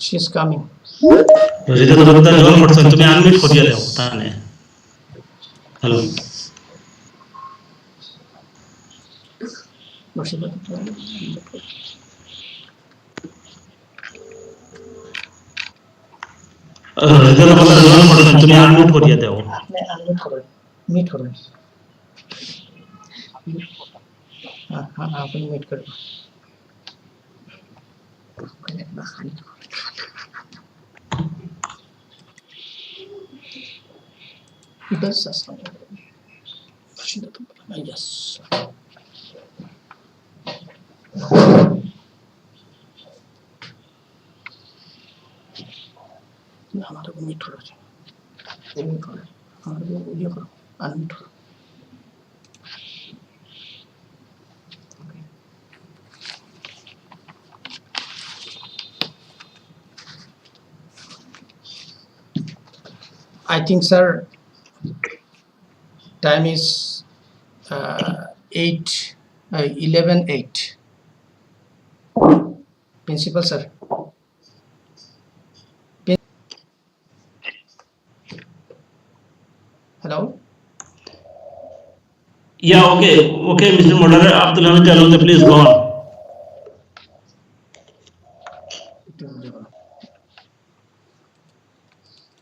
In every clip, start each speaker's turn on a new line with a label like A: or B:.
A: She's coming.
B: রোজিতা Tarafdar join করছেন, তুমি unmute করিয়ে দাও তাহলে। হ্যালো রোজিতা তরফদার জয়েন করছেন, তুমি আনমিউট করিয়ে দাও।
A: আপনি আনমিউট করেন, মিউট করেন। হ্যাঁ আপনি মিউট করেন। Yes. हमारे को मीट करो, मीट करो, हमारे को वीडियो करो, अनमीट करो। I think, sir, time is 11:08. Principal, sir. Hello.
B: Yeah, okay, Mr. Moderator Abdul Hamid Jalonde, please go on.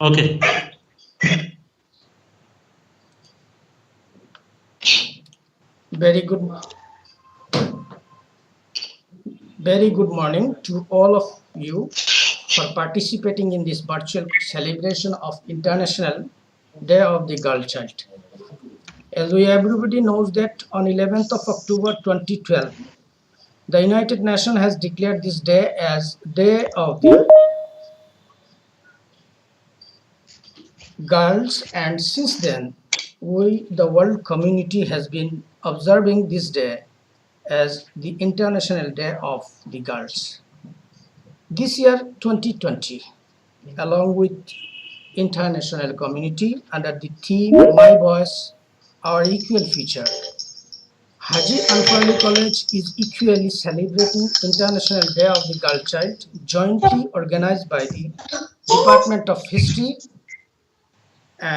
B: Okay.
A: Very good morning to all of you for participating in this virtual celebration of International Day of the Girl Child. As everybody knows that on 11th of October 2012, the United Nations has declared this day as Day of the Girls, and since then the world community has been observing this day as the International Day of the Girls. This year 2020, along with international community under the theme My Voice, Our Equal Future, Haji Anfarli College is equally celebrating International Day of the Girl Child, jointly organized by the Department of History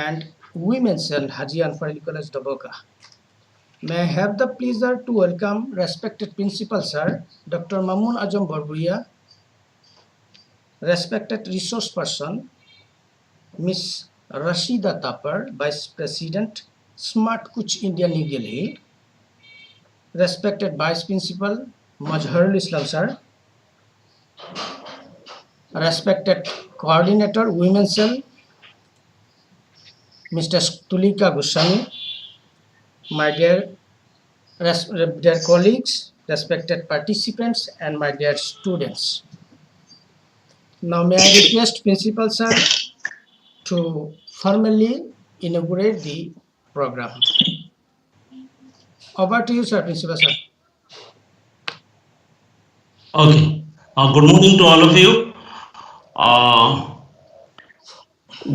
A: and Women's Cell, Haji Anfarli College, Doboka. May I have the pleasure to welcome respected Principal Sir, Dr. Mamun Ajam Barburia, respected resource person, Miss Rashida Tapar, Vice President, Smart Kuch India, New Delhi, respected Vice Principal, Majharul Islam Sir, respected Coordinator, Women's Cell, Mr. Tulika Goswami, my dear colleagues, respected participants, and my dear students. Now may I request Principal Sir to formally inaugurate the program. Over to you, sir, Principal Sir.
B: Okay. Good morning to all of you.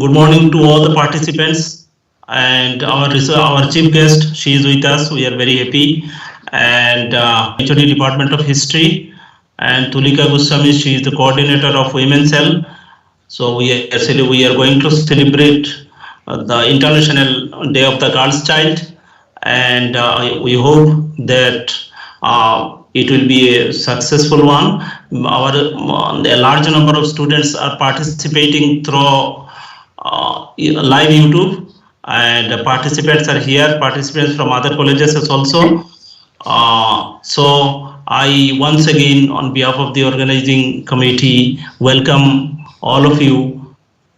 B: Good morning to all the participants and our chief guest. She is with us. We are very happy. And HOD Department of History, and Tulika Goswami, she is the coordinator of Women's Cell. So we are going to celebrate the International Day of the Girl's Child, and we hope that it will be a successful one. A large number of students are participating through live YouTube, and participants are here, participants from other colleges also. So I once again, on behalf of the organizing committee, welcome all of you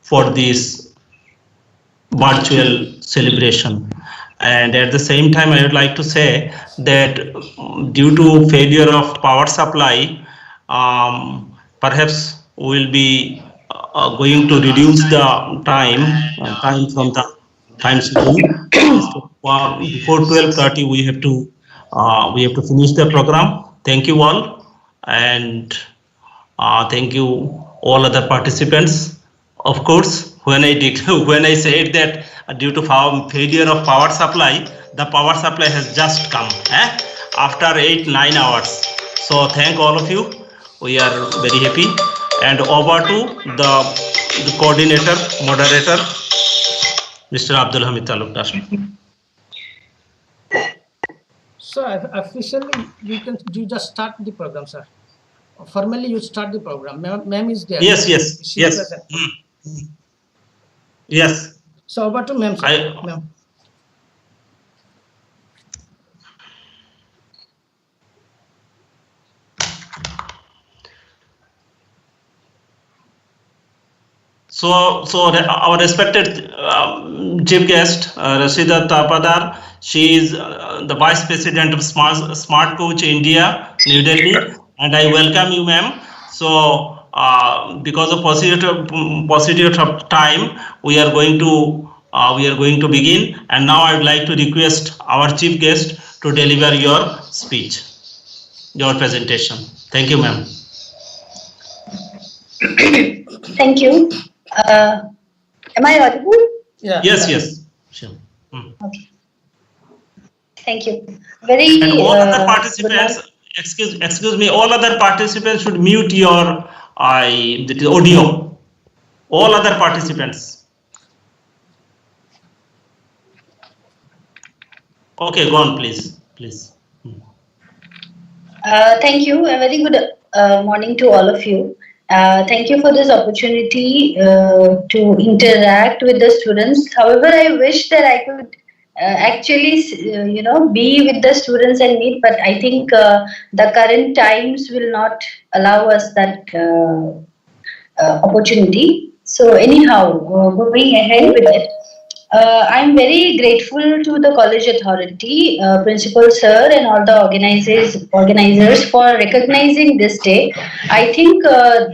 B: for this virtual celebration. And at the same time, I would like to say that due to failure of power supply, perhaps we will be going to reduce the time from the time schedule. Before 12:30, we have to finish the program. Thank you all, and thank you all other participants. Of course, when I said that due to failure of power supply, the power supply has just come after 8-9 hours. So thank all of you. We are very happy. And over to the coordinator, moderator, Mr. Abdul Hamid Talukdar.
A: So officially, you just start the program, sir. Formally, you start the program. Ma'am is there.
B: Yes, yes,
A: She
B: yes.
A: is present.
B: Yes.
A: So over to ma'am, sir. Ma'am.
B: So our respected chief guest, Rashida Tapadar, she is the Vice President of Smart Coach India, New Delhi, and I welcome you, ma'am. So because of paucity of time, we are going to begin. And now I would like to request our chief guest to deliver your speech, your presentation. Thank you, ma'am.
C: Thank you. Am I audible?
A: Yeah.
B: Yes, yes. Sure.
C: Okay. Thank you. Very.
B: And all other participants, excuse me, all other participants should mute your audio. All other participants. Okay, go on, please.
C: Thank you. A very good morning to all of you. Thank you for this opportunity to interact with the students. However, I wish that I could actually, be with the students and meet, but I think the current times will not allow us that opportunity. So anyhow, going ahead with it. I'm very grateful to the college authority, principal sir, and all the organizers for recognizing this day. I think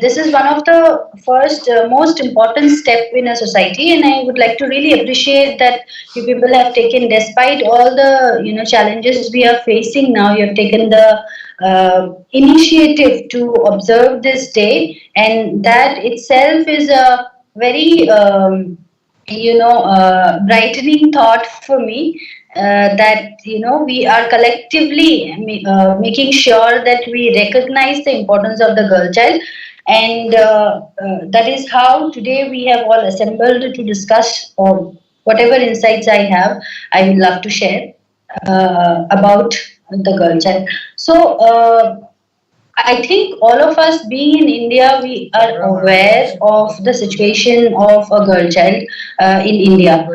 C: this is one of the first most important step in a society, and I would like to really appreciate that you people have taken, despite all the challenges we are facing now, you have taken the initiative to observe this day, and that itself is a very brightening thought for me, that we are collectively making sure that we recognize the importance of the girl child, and that is how today we have all assembled to discuss whatever insights I would love to share about the girl child. So I think all of us being in India, we are aware of the situation of a girl child in India.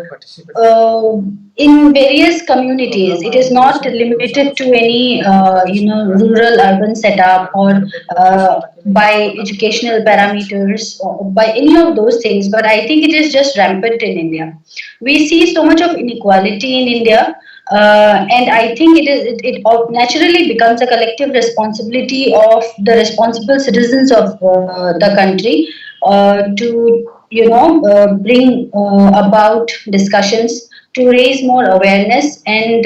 C: In various communities, it is not limited to any rural urban setup or by educational parameters or by any of those things. But I think it is just rampant in India. We see so much of inequality in India. And I think it naturally becomes a collective responsibility of the responsible citizens of the country to bring about discussions, to raise more awareness, and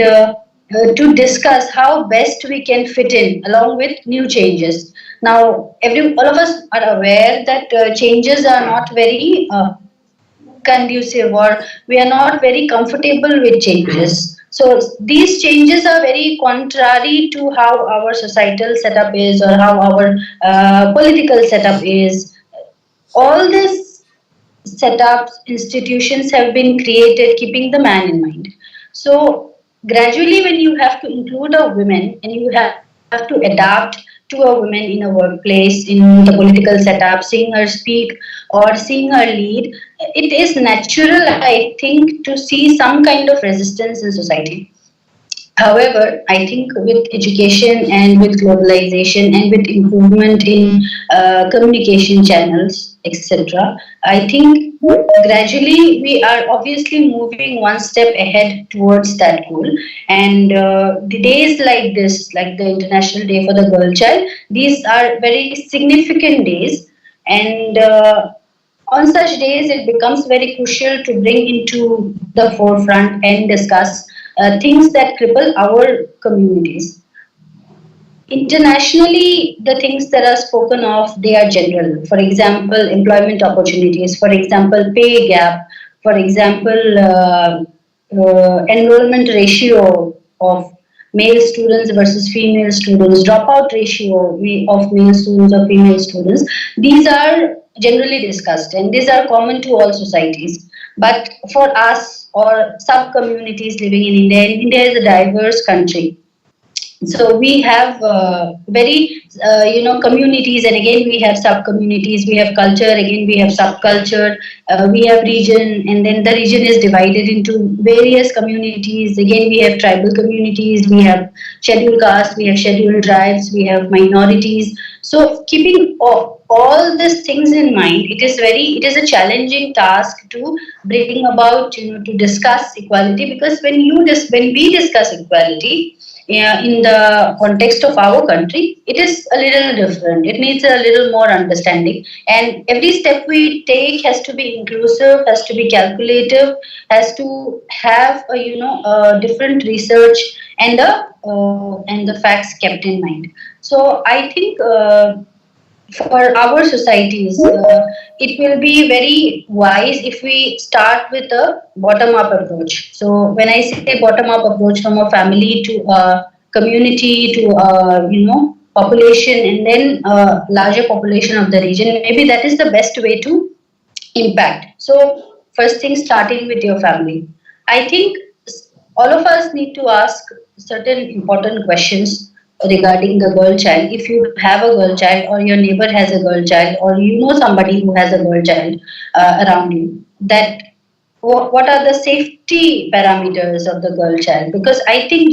C: to discuss how best we can fit in along with new changes. Now, all of us are aware that changes are not very conducive, or we are not very comfortable with changes. So these changes are very contrary to how our societal setup is, or how our political setup is. All these setups, institutions have been created keeping the man in mind. So gradually, when you have to include a woman and you have to adapt to a woman in a workplace, in the political setup, seeing her speak or seeing her lead, it is natural, I think, to see some kind of resistance in society. However, I think with education and with globalization and with improvement in communication channels, etc., I think gradually we are obviously moving one step ahead towards that goal. And the days like this, like the International Day for the Girl Child, these are very significant days. And on such days, it becomes very crucial to bring into the forefront and discuss things that cripple our communities. Internationally, the things that are spoken of, they are general. For example, employment opportunities, for example, pay gap, for example, enrollment ratio of male students versus female students, dropout ratio of male students or female students. These are generally discussed and these are common to all societies. But for us or sub communities living in India, and India is a diverse country, so we have very communities, and again we have sub communities, we have culture, again we have subculture, we have region, and then the region is divided into various communities. Again we have tribal communities, we have scheduled caste, we have scheduled tribes, we have minorities. So keeping all these things in mind, it is a challenging task to bring about, to discuss equality, because when we discuss equality, yeah, in the context of our country, it is a little different. It needs a little more understanding, and every step we take has to be inclusive, has to be calculative, has to have a different research and the facts kept in mind. So I think. For our societies, it will be very wise if we start with a bottom up approach. So, when I say bottom up approach, from a family to a community to a population, and then a larger population of the region, maybe that is the best way to impact. So, first thing, starting with your family. I think all of us need to ask certain important questions regarding the girl child. If you have a girl child, or your neighbor has a girl child, or you know somebody who has a girl child around you, that what are the safety parameters of the girl child? Because I think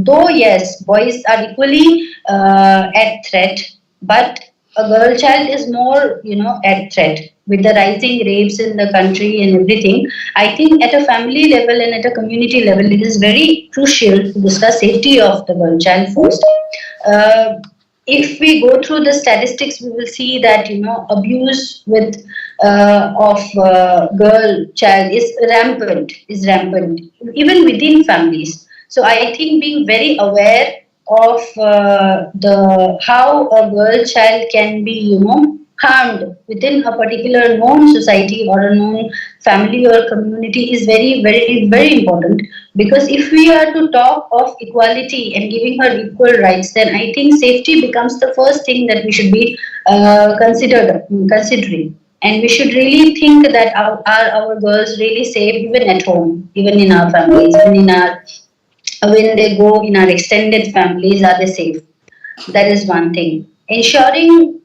C: though yes, boys are equally at threat, but a girl child is more at threat with the rising rapes in the country and everything. I think at a family level and at a community level, it is very crucial to discuss safety of the girl child first. uh, if we go through the statistics, we will see that abuse of girl child is rampant even within families. So I think being very aware of the how a girl child can be harmed within a particular known society or a known family or community is very very very important. Because if we are to talk of equality and giving her equal rights, then I think safety becomes the first thing that we should be considering. And we should really think that are our girls really safe, even at home, even in our families, even in our when they go in our extended families, are they safe? That is one thing. Ensuring,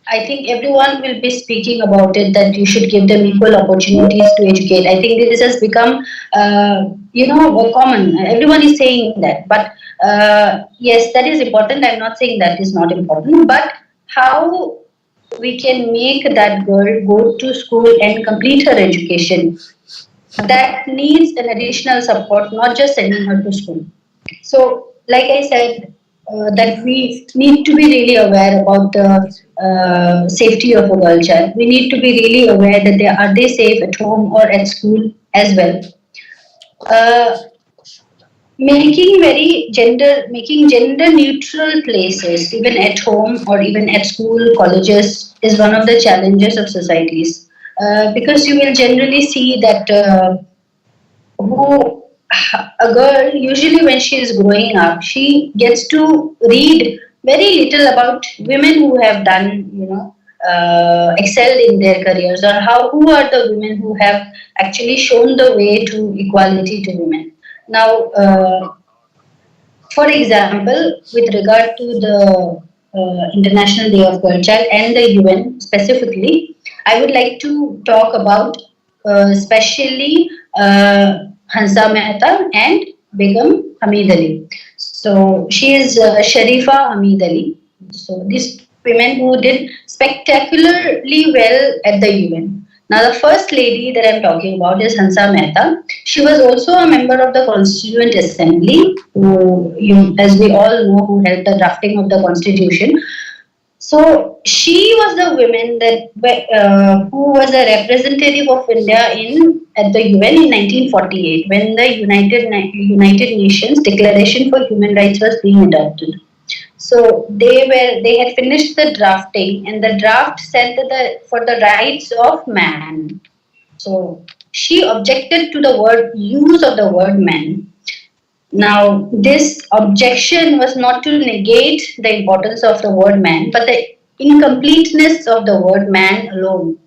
C: I think everyone will be speaking about it, that you should give them equal opportunities to educate. I think this has become, common. Everyone is saying that. But yes, that is important. I'm not saying that is not important. But how we can make that girl go to school and complete her education, that needs an additional support, not just sending her to school. So, like I said, that we need to be really aware about the safety of a girl child. We need to be really aware that they safe at home or at school as well. Uh, making gender neutral places, even at home or even at school, colleges, is one of the challenges of societies. Because you will generally see that who a girl, usually when she is growing up, she gets to read very little about women who have done excelled in their careers, or who are the women who have actually shown the way to equality to women. Now, for example, with regard to the International Day of Girl Child and the UN specifically, I would like to talk about especially Hansa Mehta and Begum Hamid Ali. So she is Sharifa Hamid Ali. So these women who did spectacularly well at the UN. Now the first lady that I'm talking about is Hansa Mehta. She was also a member of the Constituent Assembly, who, as we all know, who helped the drafting of the Constitution. So she was the woman who was a representative of India at the UN in 1948, when the United Nations Declaration for Human Rights was being adopted. So they had finished the drafting, and the draft said that for the rights of man. So she objected to the use of the word man. Now, this objection was not to negate the importance of the word man, but the incompleteness of the word man alone.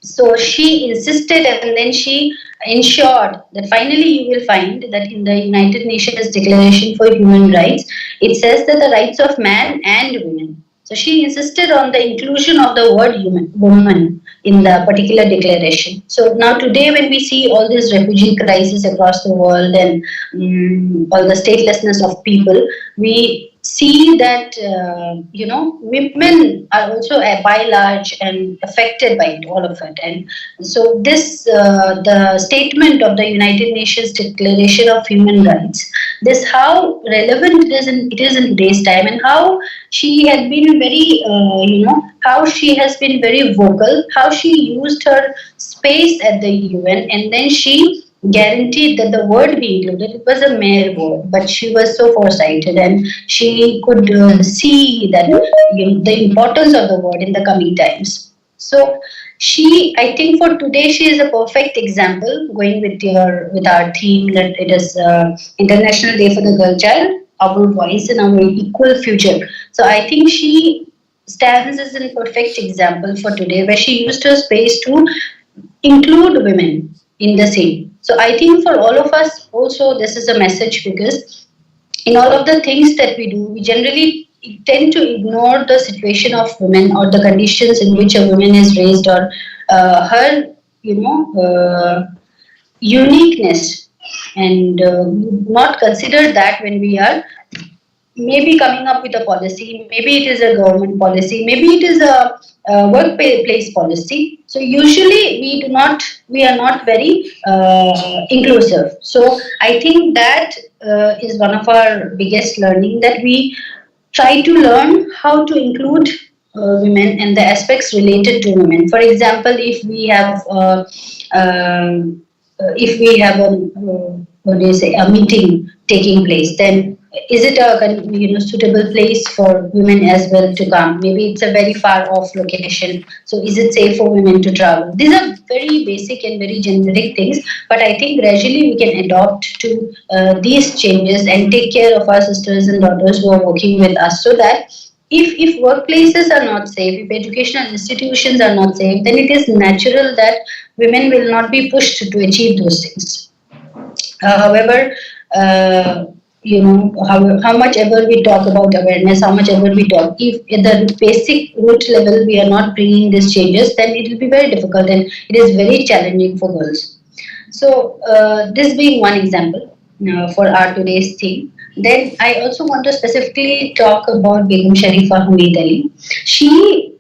C: So she insisted, and then she ensured that finally you will find that in the United Nations Declaration for Human Rights, it says that the rights of man and women. So she insisted on the inclusion of the word human, woman in the particular declaration. So now today when we see all this refugee crisis across the world and all the statelessness of people, we see that women are also by large and affected by it, all of it. And so this the statement of the United Nations Declaration of Human Rights, this how relevant it is in today's time, and how she had been very how she has been very vocal, how she used her space at the UN, and then she guaranteed that the word be included. It was a mere word, but she was so foresighted, and she could see that the importance of the word in the coming times. So she, I think, for today, she is a perfect example. Going with our theme that it is International Day for the Girl Child, our voice and our equal future. So I think she stands as a perfect example for today, where she used her space to include women in the same. So I think for all of us also this is a message, because in all of the things that we do, we generally tend to ignore the situation of women or the conditions in which a woman is raised, or her uniqueness, and not consider that when we are maybe coming up with a policy. Maybe it is a government policy, maybe it is a workplace policy. So usually we are not very inclusive. So I think that is one of our biggest learning, that we try to learn how to include women and the aspects related to women. For example, if we have what do you say, a meeting taking place, then is it a suitable place for women as well to come? Maybe it's a very far off location, so is it safe for women to travel? These are very basic and very generic things, but I think gradually we can adopt to these changes and take care of our sisters and daughters who are working with us, so that if workplaces are not safe, if educational institutions are not safe, then it is natural that women will not be pushed to achieve those things. However, how much ever we talk about awareness, how much ever we talk, if at the basic root level we are not bringing these changes, then it will be very difficult and it is very challenging for girls. So, this being one example for our today's theme. Then I also want to specifically talk about Begum Sharifa Hamid Ali. She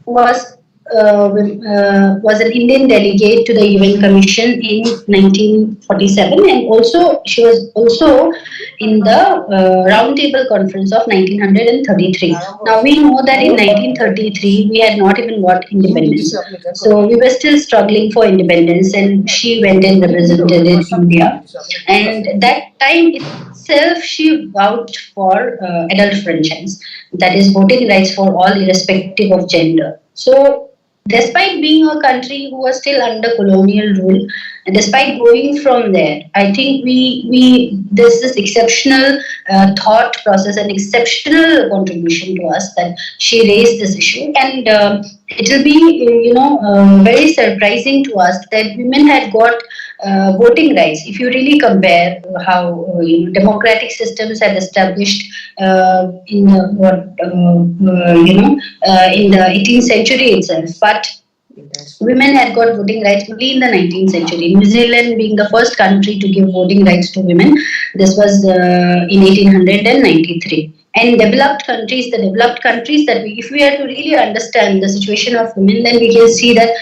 C: was was an Indian delegate to the UN Commission in 1947, and also she was also in the Roundtable Conference of 1933. Now we know that in 1933 we had not even got independence, so we were still struggling for independence, and she went and represented India, and that time itself she vouched for adult franchise, that is voting rights for all irrespective of gender. So despite being a country who was still under colonial rule, and despite going from there, I think we there's this exceptional thought process and exceptional contribution to us that she raised this issue, and it will be very surprising to us that women had got voting rights. If you really compare how democratic systems had established in the 18th century itself, but women had got voting rights only in the 19th century. New Zealand being the first country to give voting rights to women, this was in 1893. And developed countries, that if we are to really understand the situation of women, then we can see that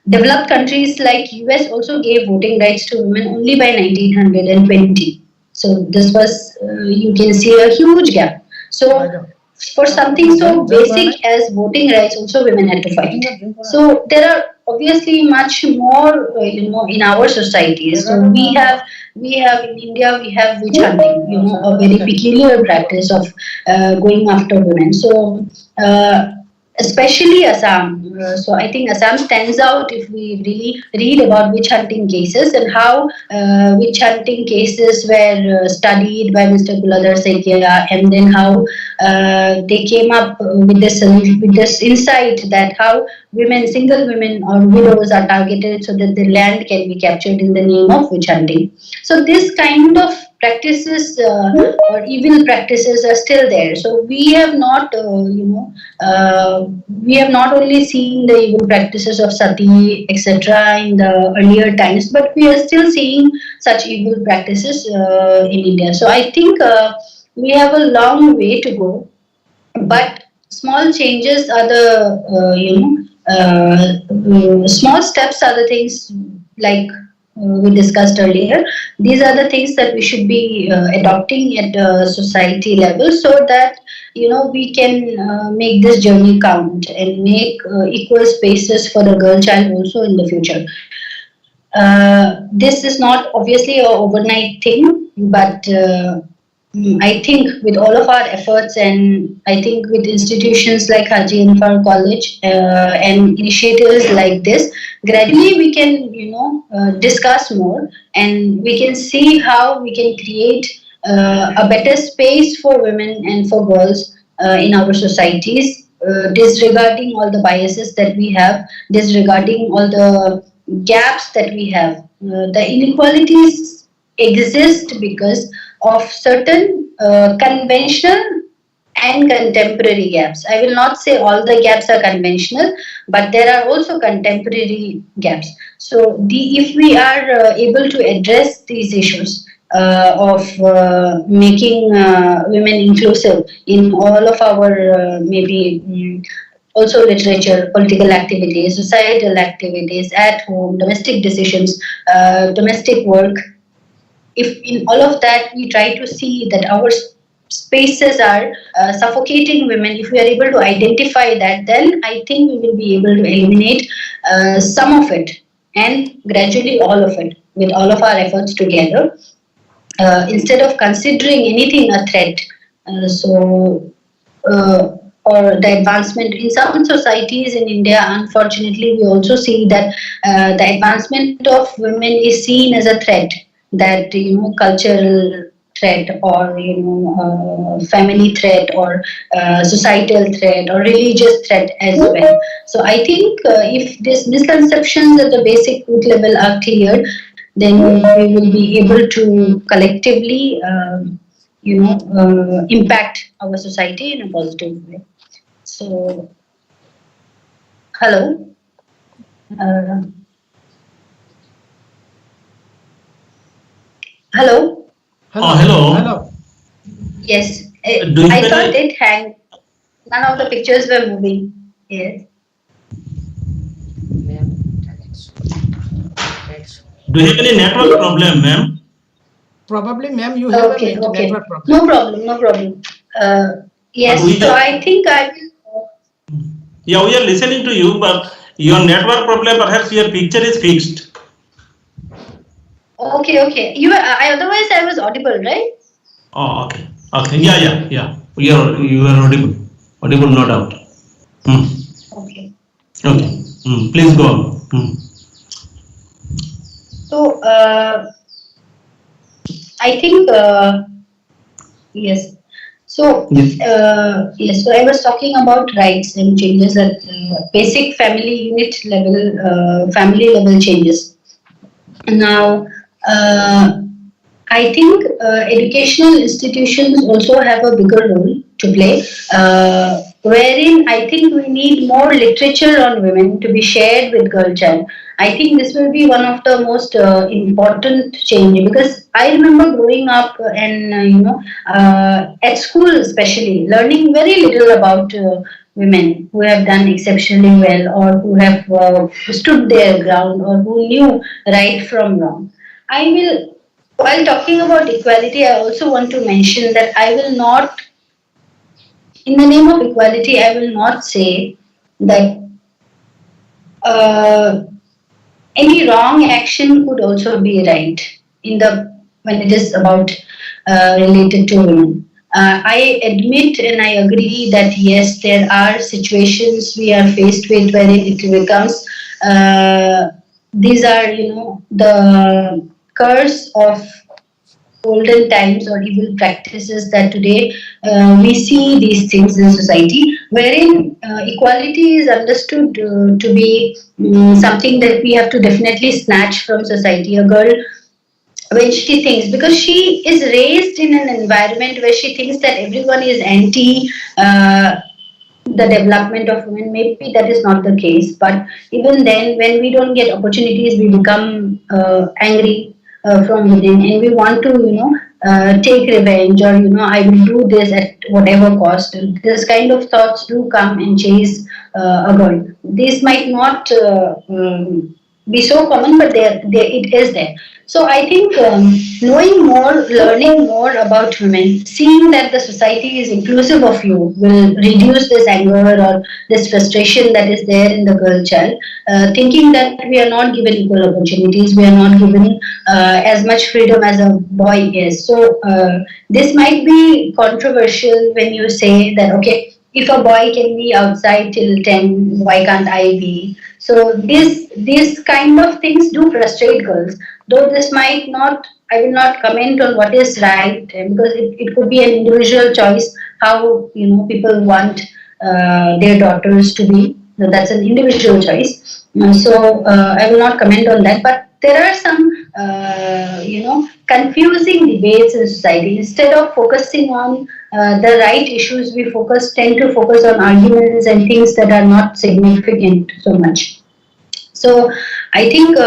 C: developed countries like US also gave voting rights to women only by 1920. So this was, you can see a huge gap. So for something so basic as voting rights, also women had to fight. So there are obviously much more, in our societies. So we have in India, we have witch hunting, a very peculiar practice of going after women. So especially Assam. So I think Assam stands out if we really read about witch hunting cases and how witch hunting cases were studied by Mr. Kuladhar Saikia, and then how they came up with this insight that how women, single women or widows are targeted so that the land can be captured in the name of witch hunting. So this kind of practices or evil practices are still there. So we have not, we have not only seen the evil practices of sati, etc., in the earlier times, but we are still seeing such evil practices in India. So I think we have a long way to go, but small changes are the small steps are the things like we discussed earlier. These are the things that we should be adopting at society level, so that we can make this journey count and make equal spaces for the girl child also in the future. This is not obviously a overnight thing, but I think with all of our efforts, and I think with institutions like Haji Anfar College and initiatives like this, gradually we can, discuss more, and we can see how we can create a better space for women and for girls in our societies, disregarding all the biases that we have, disregarding all the gaps that we have. The inequalities exist because of certain conventional and contemporary gaps. I will not say all the gaps are conventional, but there are also contemporary gaps. So, if we are able to address these issues of making women inclusive in all of our also literature, political activities, societal activities, at home, domestic decisions, domestic work, if in all of that we try to see that our spaces are suffocating women, if we are able to identify that, then I think we will be able to eliminate some of it, and gradually all of it, with all of our efforts together, instead of considering anything a threat. Or the advancement in some societies in India, unfortunately, we also see that the advancement of women is seen as a threat, that cultural threat, or family threat, or societal threat, or religious threat as well. So I think if these misconceptions at the basic root level are cleared, then we will be able to collectively impact our society in a positive way. So, hello. Uh, Hello.
B: Oh, hello.
A: Hello.
C: Yes.
B: Do you
C: I
B: have
C: thought
B: any,
C: it hang. None of the pictures were moving. Yes.
B: do you have any network problem, ma'am?
A: Probably, ma'am, you have a
C: Okay. Okay.
A: network problem.
C: No problem. No problem. Yes.
B: we
C: So
B: are,
C: I think I will.
B: yeah, we are listening to you, but your network problem, perhaps your picture is fixed.
C: Okay. Okay. Otherwise I was audible, right?
B: Oh, okay. Okay. Yeah. You are audible. Audible, no doubt. Hmm.
C: Okay.
B: Okay. Please go on.
C: So I think yes. So
B: Yes.
C: yes. So I was talking about rights and changes at basic family level changes. Now, I think educational institutions also have a bigger role to play, wherein I think we need more literature on women to be shared with girl child. I think this will be one of the most important change, because I remember growing up and at school especially learning very little about women who have done exceptionally well, or who have stood their ground, or who knew right from wrong. I will, while talking about equality, I also want to mention that I will not, in the name of equality, I will not say that uh, any wrong action could also be right in the when it is about related to women. I admit and I agree that yes, there are situations we are faced with wherein it becomes these are, the curse of olden times or evil practices that today we see these things in society, wherein equality is understood to be something that we have to definitely snatch from society. A girl, when she thinks, because she is raised in an environment where she thinks that everyone is anti the development of women, maybe that is not the case, but even then when we don't get opportunities we become angry from within, and we want to take revenge, or I will do this at whatever cost. This kind of thoughts do come and chase a girl. This might not be so common, but it is there. So I think knowing more, learning more about women, seeing that the society is inclusive of you will reduce this anger or this frustration that is there in the girl child. Thinking that we are not given equal opportunities, we are not given as much freedom as a boy is. So this might be controversial when you say that, okay, if a boy can be outside till 10, why can't I be? So these kind of things do frustrate girls. Though this might not, I will not comment on what is right, because it could be an individual choice how people want their daughters to be. So that's an individual choice. So I will not comment on that. But there are some confusing debates in society. Instead of focusing on the right issues, we tend to focus on arguments and things that are not significant so much. So I think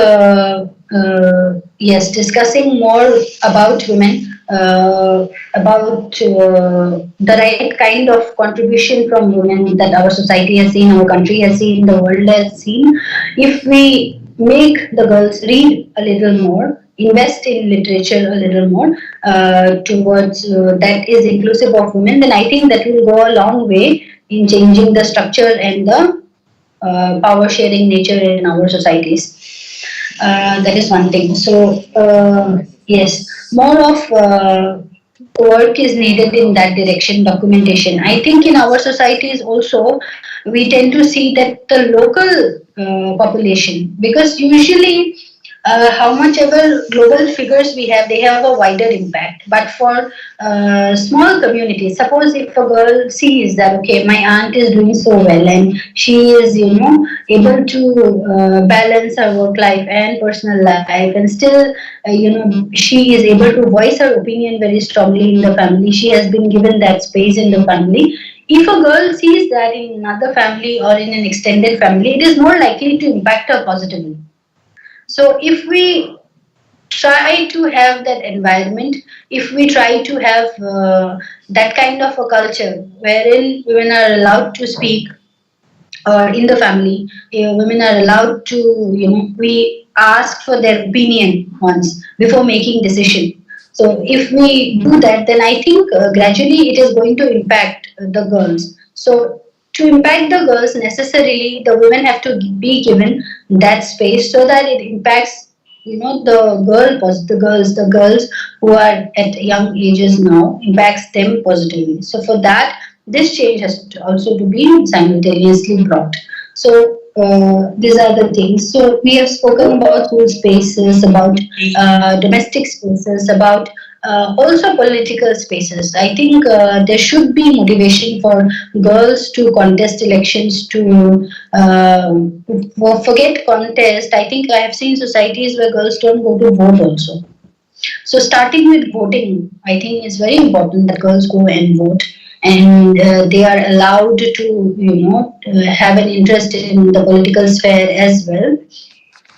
C: yes, discussing more about women, about the right kind of contribution from women that our society has seen, our country has seen, the world has seen. If we make the girls read a little more, invest in literature a little more towards that is inclusive of women, then I think that will go a long way in changing the structure and the power sharing nature in our societies. That is one thing. So yes, more of work is needed in that direction. Documentation. I think in our societies also we tend to see that the local population, because usually how much ever global figures we have, they have a wider impact. But for small communities, suppose if a girl sees that, okay, my aunt is doing so well and she is, able to balance her work life and personal life, and still, she is able to voice her opinion very strongly in the family. She has been given that space in the family. If a girl sees that in another family or in an extended family, it is more likely to impact her positively. So if we try to have that environment, if we try to have that kind of a culture wherein women are allowed to speak, or in the family, women are allowed to, we ask for their opinion once before making decision. So if we do that, then I think gradually it is going to impact the girls. So to impact the girls, necessarily the women have to be given that space so that it impacts, the girls who are at young ages now, impacts them positively. So for that, this change has to also to be simultaneously brought. So these are the things. So we have spoken about school spaces, about domestic spaces, about also political spaces. I think there should be motivation for girls to contest elections, to forget contest. I think I have seen societies where girls don't go to vote also. So starting with voting, I think is very important that girls go and vote, and they are allowed to, have an interest in the political sphere as well,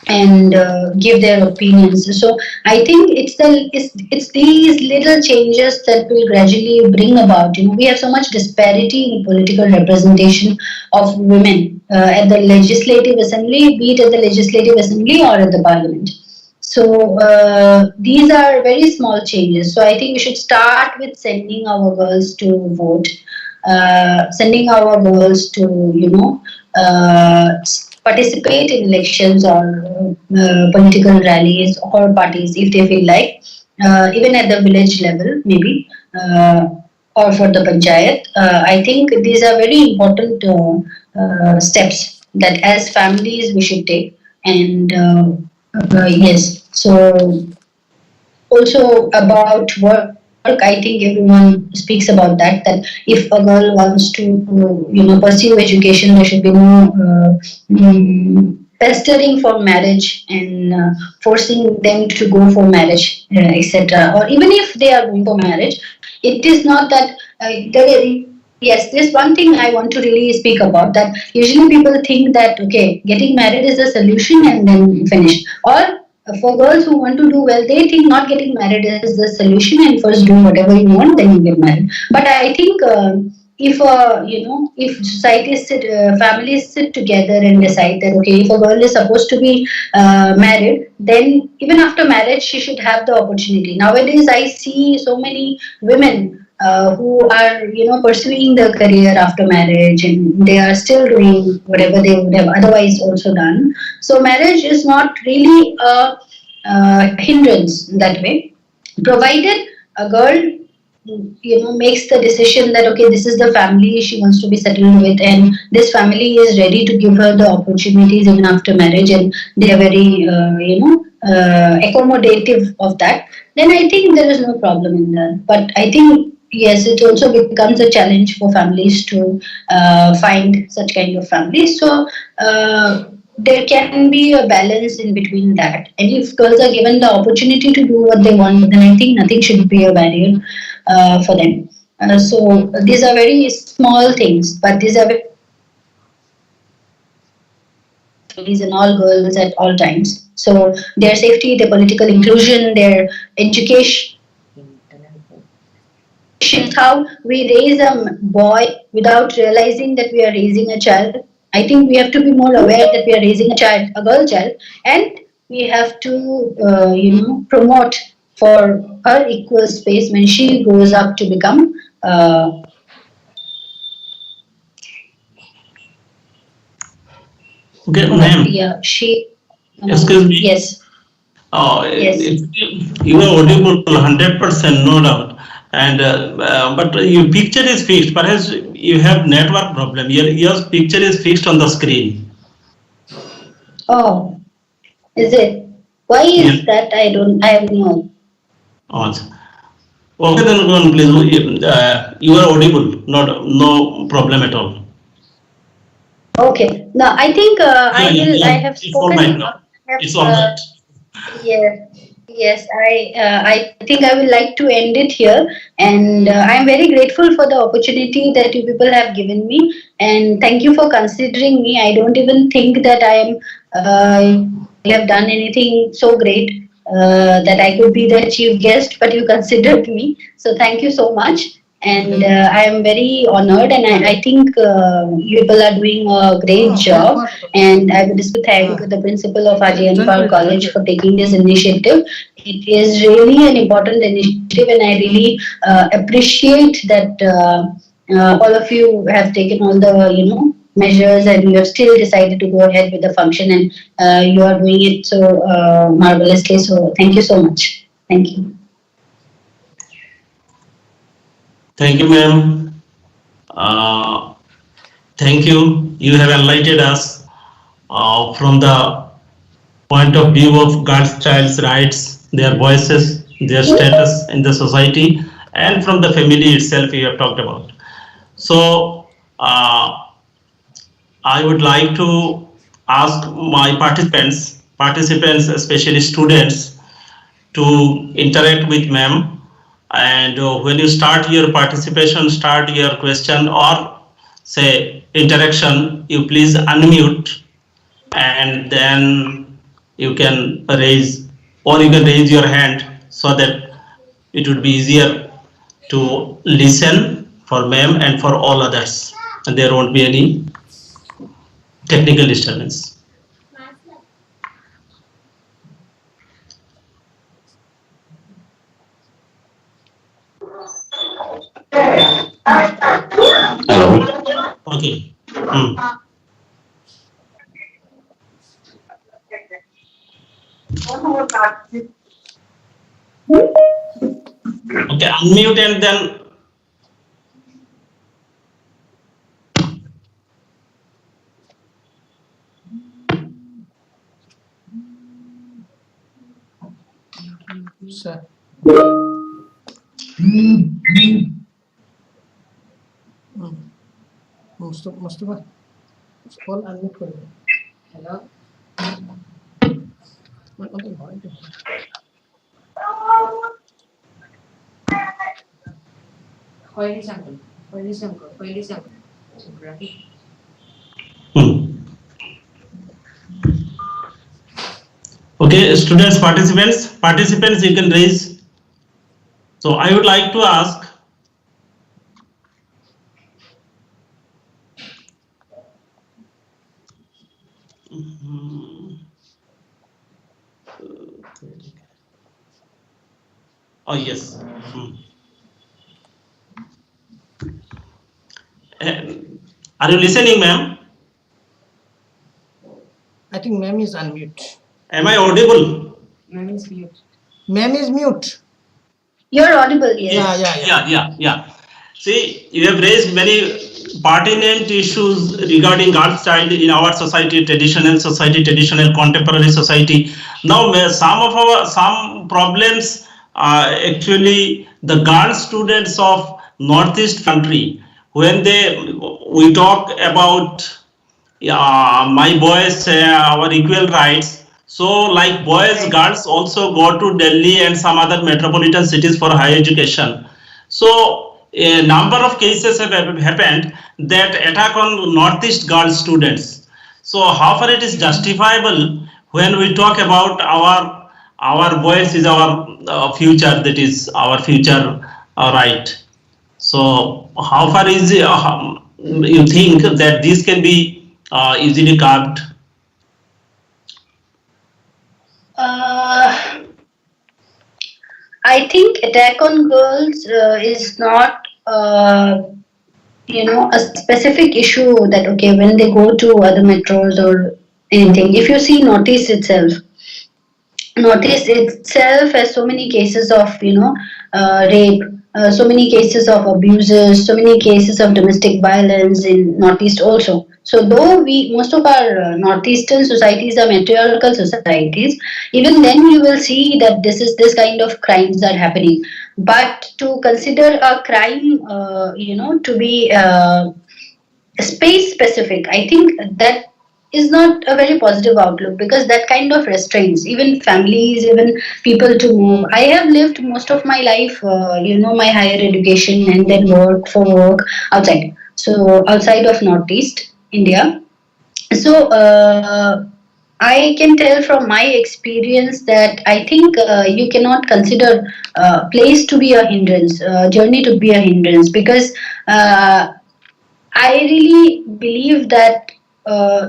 C: and give their opinions. So I think it's these little changes that will gradually bring about. We have so much disparity in political representation of women at the legislative assembly, be it at the legislative assembly or at the parliament. So these are very small changes. So I think we should start with sending our girls to vote, sending our girls to, participate in elections or political rallies or parties if they feel like, even at the village level maybe. or for the panchayat. I think these are very important steps that as families we should take. And yes, so also about work, I think everyone speaks about that if a girl wants to pursue education, there should be no pestering for marriage and forcing them to go for marriage, etc. Or even if they are going for marriage, it is not that yes, there's one thing I want to really speak about, that usually people think that okay, getting married is the solution and then finish. Or for girls who want to do well, they think not getting married is the solution and first do whatever you want, then you get married. But I think if if families sit together and decide that okay, if a girl is supposed to be married, then even after marriage she should have the opportunity. Nowadays I see so many women who are pursuing their career after marriage, and they are still doing whatever they would have otherwise also done. So marriage is not really a hindrance that way, provided a girl makes the decision that okay, this is the family she wants to be settled with, and this family is ready to give her the opportunities even after marriage, and they are very accommodative of that, then I think there is no problem in that. But I think yes, it also becomes a challenge for families to find such kind of families. So there can be a balance in between that. And if girls are given the opportunity to do what they want, then I think nothing should be a barrier for them. So these are very small things, but these are in all girls at all times. So their safety, their political inclusion, their education, how we raise a boy without realizing that we are raising a child. I think we have to be more aware that we are raising a child, a girl child, and we have to, promote for her equal space when she grows up to become.
B: Okay, ma'am.
C: Yeah, she.
B: Excuse me.
C: Yes. Yes.
B: You are audible 100%, no doubt. And but your picture is fixed. Perhaps you have network problem. Your picture is fixed on the screen.
C: Oh, is it? Why
B: Yeah.
C: is that? I have no.
B: Awesome. Okay, then go on, please. You are audible. Not no problem at all.
C: Okay. No, I think
B: Yeah,
C: I
B: yeah,
C: will. I
B: yeah.
C: have
B: It's all
C: spoken
B: right
C: enough.
B: now.
C: I have,
B: It's all right.
C: yes, yes. I think I would like to end it here, and I am very grateful for the opportunity that you people have given me, and thank you for considering me. I don't even think that I am. You have done anything so great that I could be the chief guest, but you considered me. So thank you so much. And I am very honored, and I think you people are doing a great job. And I would especially thank the principal of Ajian Power College for taking this initiative. It is really an important initiative, and I really appreciate that all of you have taken all the measures, and you have still decided to go ahead with the function, and you are doing it so marvelously. So thank you so much. Thank you.
B: Thank you, ma'am. Uh, Thank you. You have enlightened us from the point of view of girls' child's rights, their voices, their status in the society, and from the family itself you have talked about. So I would like to ask my participants, especially students, to interact with ma'am. And when you start your participation, start your question or say interaction, you please unmute, and then you can raise, or you can raise your hand so that it would be easier to listen for ma'am and for all others, and there won't be any technical disturbance.
D: Hello.
B: Okay. Hmm. Okay, unmute and then
A: Sir. Mustafa, call unmute করে দিন। Hello.
B: Okay, students, participants, you can raise. So I would like to ask. Oh yes. Are you listening, ma'am?
A: I think ma'am is unmute.
B: Am I audible?
A: Ma'am is mute.
C: You're audible, yes.
B: Yeah. See, you have raised many pertinent issues regarding girls' child in our society, traditional, contemporary society. Now, some problems are actually the girl students of Northeast country. When we talk about my boys, our equal rights. So, like boys, girls also go to Delhi and some other metropolitan cities for higher education. So, a number of cases have happened that attack on Northeast girl students. So, how far it is justifiable when we talk about our boys is our future, that is our future right. So, how far is you think that this can be easily curbed?
C: I think attack on girls is not, a specific issue that, okay, when they go to other metros or anything. If you see Northeast itself has so many cases of, rape, so many cases of abuses, so many cases of domestic violence in Northeast also. So though most of our Northeastern societies are matriarchal societies, even then you will see that this kind of crimes are happening. But to consider a crime, to be space specific, I think that is not a very positive outlook, because that kind of restraints even families, even people to move. I have lived most of my life, my higher education and then work outside. So outside of Northeast India. So I can tell from my experience that I think you cannot consider place to be a hindrance, journey to be a hindrance, because I really believe that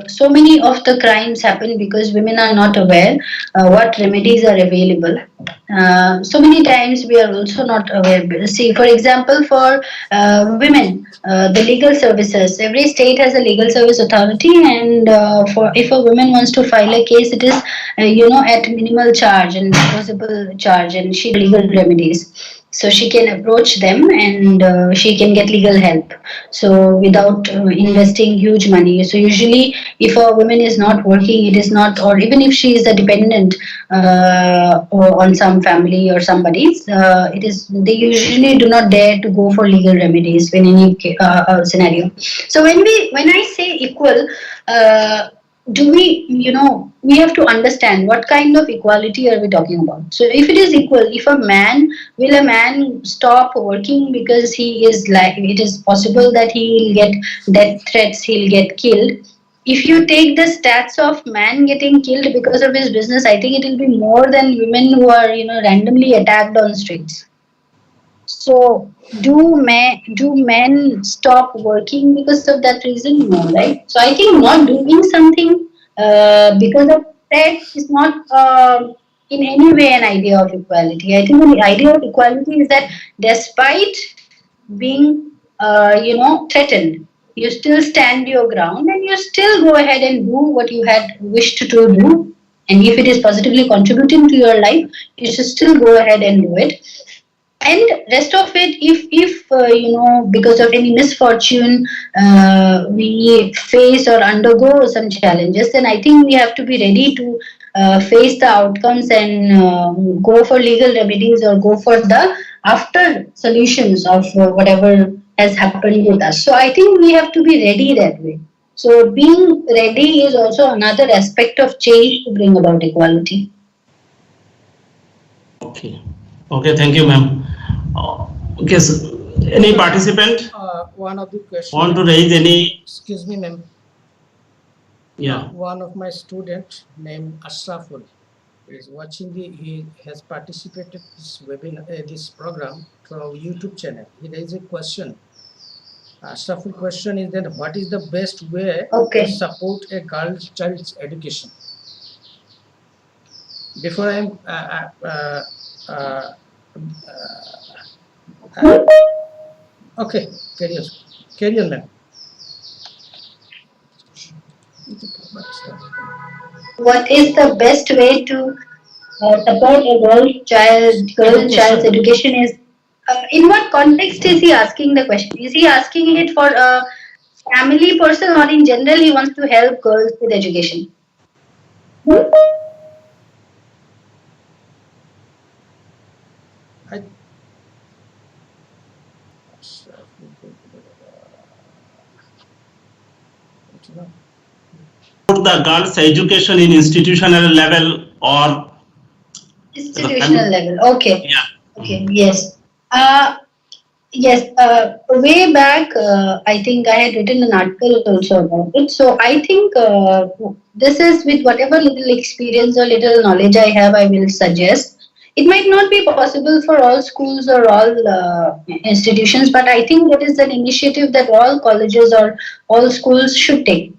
C: so many of the crimes happen because women are not aware what remedies are available. So many times we are also not aware. See, for example, for women, the legal services. Every state has a legal service authority, and for if a woman wants to file a case, it is at minimal charge and disposable charge, and she legal remedies. So she can approach them and she can get legal help. So without investing huge money. So usually, if a woman is not working, it is not, or even if she is a dependent or on some family or somebody's, it is they usually do not dare to go for legal remedies in any scenario. So when I say equal. Do we have to understand what kind of equality are we talking about. So if it is equal, if a man stop working because he is like, it is possible that he will get death threats, he'll get killed. If you take the stats of man getting killed because of his business, I think it will be more than women who are randomly attacked on streets. So do men stop working because of that reason? No, right? So I think not doing something because of that is not in any way an idea of equality. I think the idea of equality is that despite being threatened, you still stand your ground and you still go ahead and do what you had wished to do. And if it is positively contributing to your life, you should still go ahead and do it. and rest of it, if because of any misfortune we face or undergo some challenges, then I think we have to be ready to face the outcomes and go for legal remedies or go for the after solutions of whatever has happened with us. So I think we have to be ready that way. So being ready is also another aspect of change to bring about equality.
B: Okay. Okay, thank you, ma'am. Okay, so any participant
A: One of the questions.
B: want to raise any?
A: Excuse me, ma'am.
B: Yeah.
A: One of my students named Ashraful is watching he has participated this webinar, this program through our YouTube channel. He raised a question. Ashraful question is that what is the best way to support a child's education? Before I'm okay, carry on, ma'am.
C: What is the best way to support a girl child's education is in what context is he asking the question? Is he asking it for a family person, or in general he wants to help girls with education?
B: The girls' education in institutional level or
C: institutional level. Okay.
B: Yeah.
C: Okay. Yes. Yes. Way back, I think I had written an article also about it. So I think this is with whatever little experience or little knowledge I have, I will suggest. It might not be possible for all schools or all institutions, but I think that is an initiative that all colleges or all schools should take.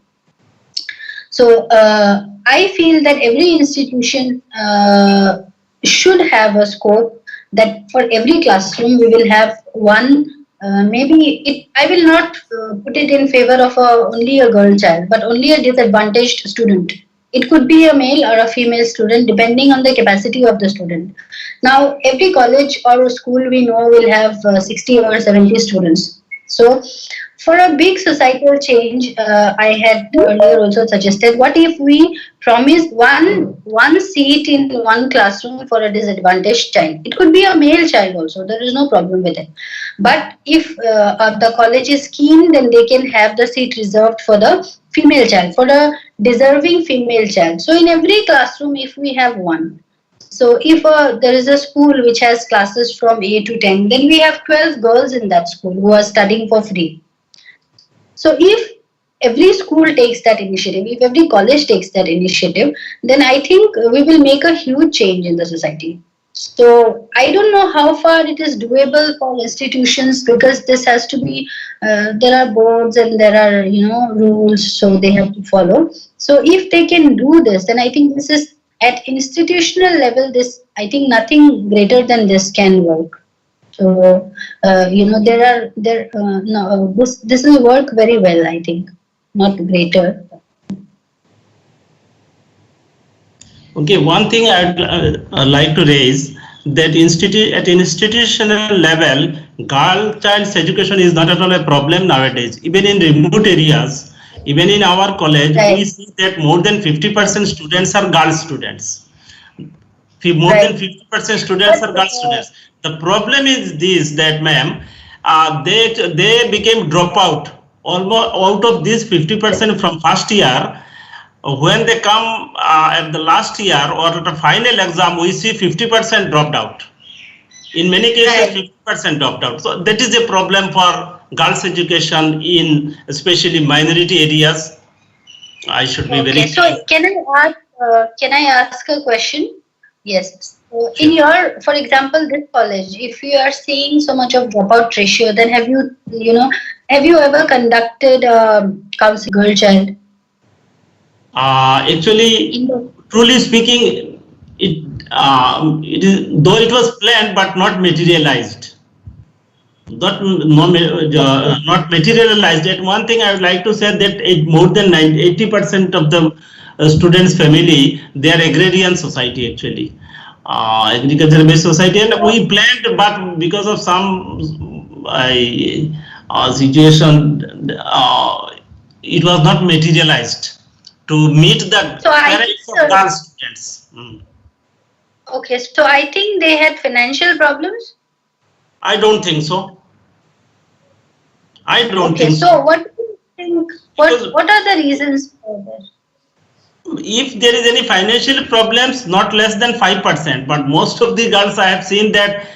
C: So I feel that every institution should have a scope that for every classroom we will have one. I will not put it in favor of only a girl child, but only a disadvantaged student. It could be a male or a female student depending on the capacity of the student. Now, every college or school we know will have 60 or 70 students. So, for a big societal change, I had earlier also suggested, what if we promise one seat in one classroom for a disadvantaged child? It could be a male child also, there is no problem with it. But if the college is keen, then they can have the seat reserved for the female child, for the deserving female child. So in every classroom, if we have one, so if there is a school which has classes from 8 to 10, then we have 12 girls in that school who are studying for free. So if every school takes that initiative, if every college takes that initiative, then I think we will make a huge change in the society. So I don't know how far it is doable for institutions, because this has to be, there are boards and there are, rules, so they have to follow. So if they can do this, then I think this is at institutional level, I think nothing greater than this can work. So this will work very well, I think, not greater.
B: Okay, one thing I'd like to raise, that at institutional level, girl child's education is not at all a problem nowadays. Even in remote areas, even in our college, we see that more than 50% students are girl students. More than 50% students are girl students. The problem is this, that ma'am, they became dropout. Almost out of this 50% from first year, when they come at the last year or at the final exam, we see 50% dropped out. In many cases, 50% dropped out. So that is a problem for girls' education in especially minority areas. I should be very.
C: So can I ask a question? Yes. So in your, for example, this college, if you are seeing so much of dropout ratio, then have you ever conducted counseling girl child?
B: Actually, truly speaking, it is, though it was planned but not materialized. Not materialized. Yet one thing I would like to say, that more than 80% of the students' family, they are agrarian society actually. agriculture based society, and we planned, but because of some situation, it was not materialized to meet the
C: So I
B: parents
C: think,
B: of girl students.
C: okay, so I think they had financial problems.
B: I don't think so. I don't
C: Okay,
B: think
C: so what do you think?
B: Because
C: What are the reasons for this?
B: if there is any financial problems, not less than 5%, but most of the girls I have seen that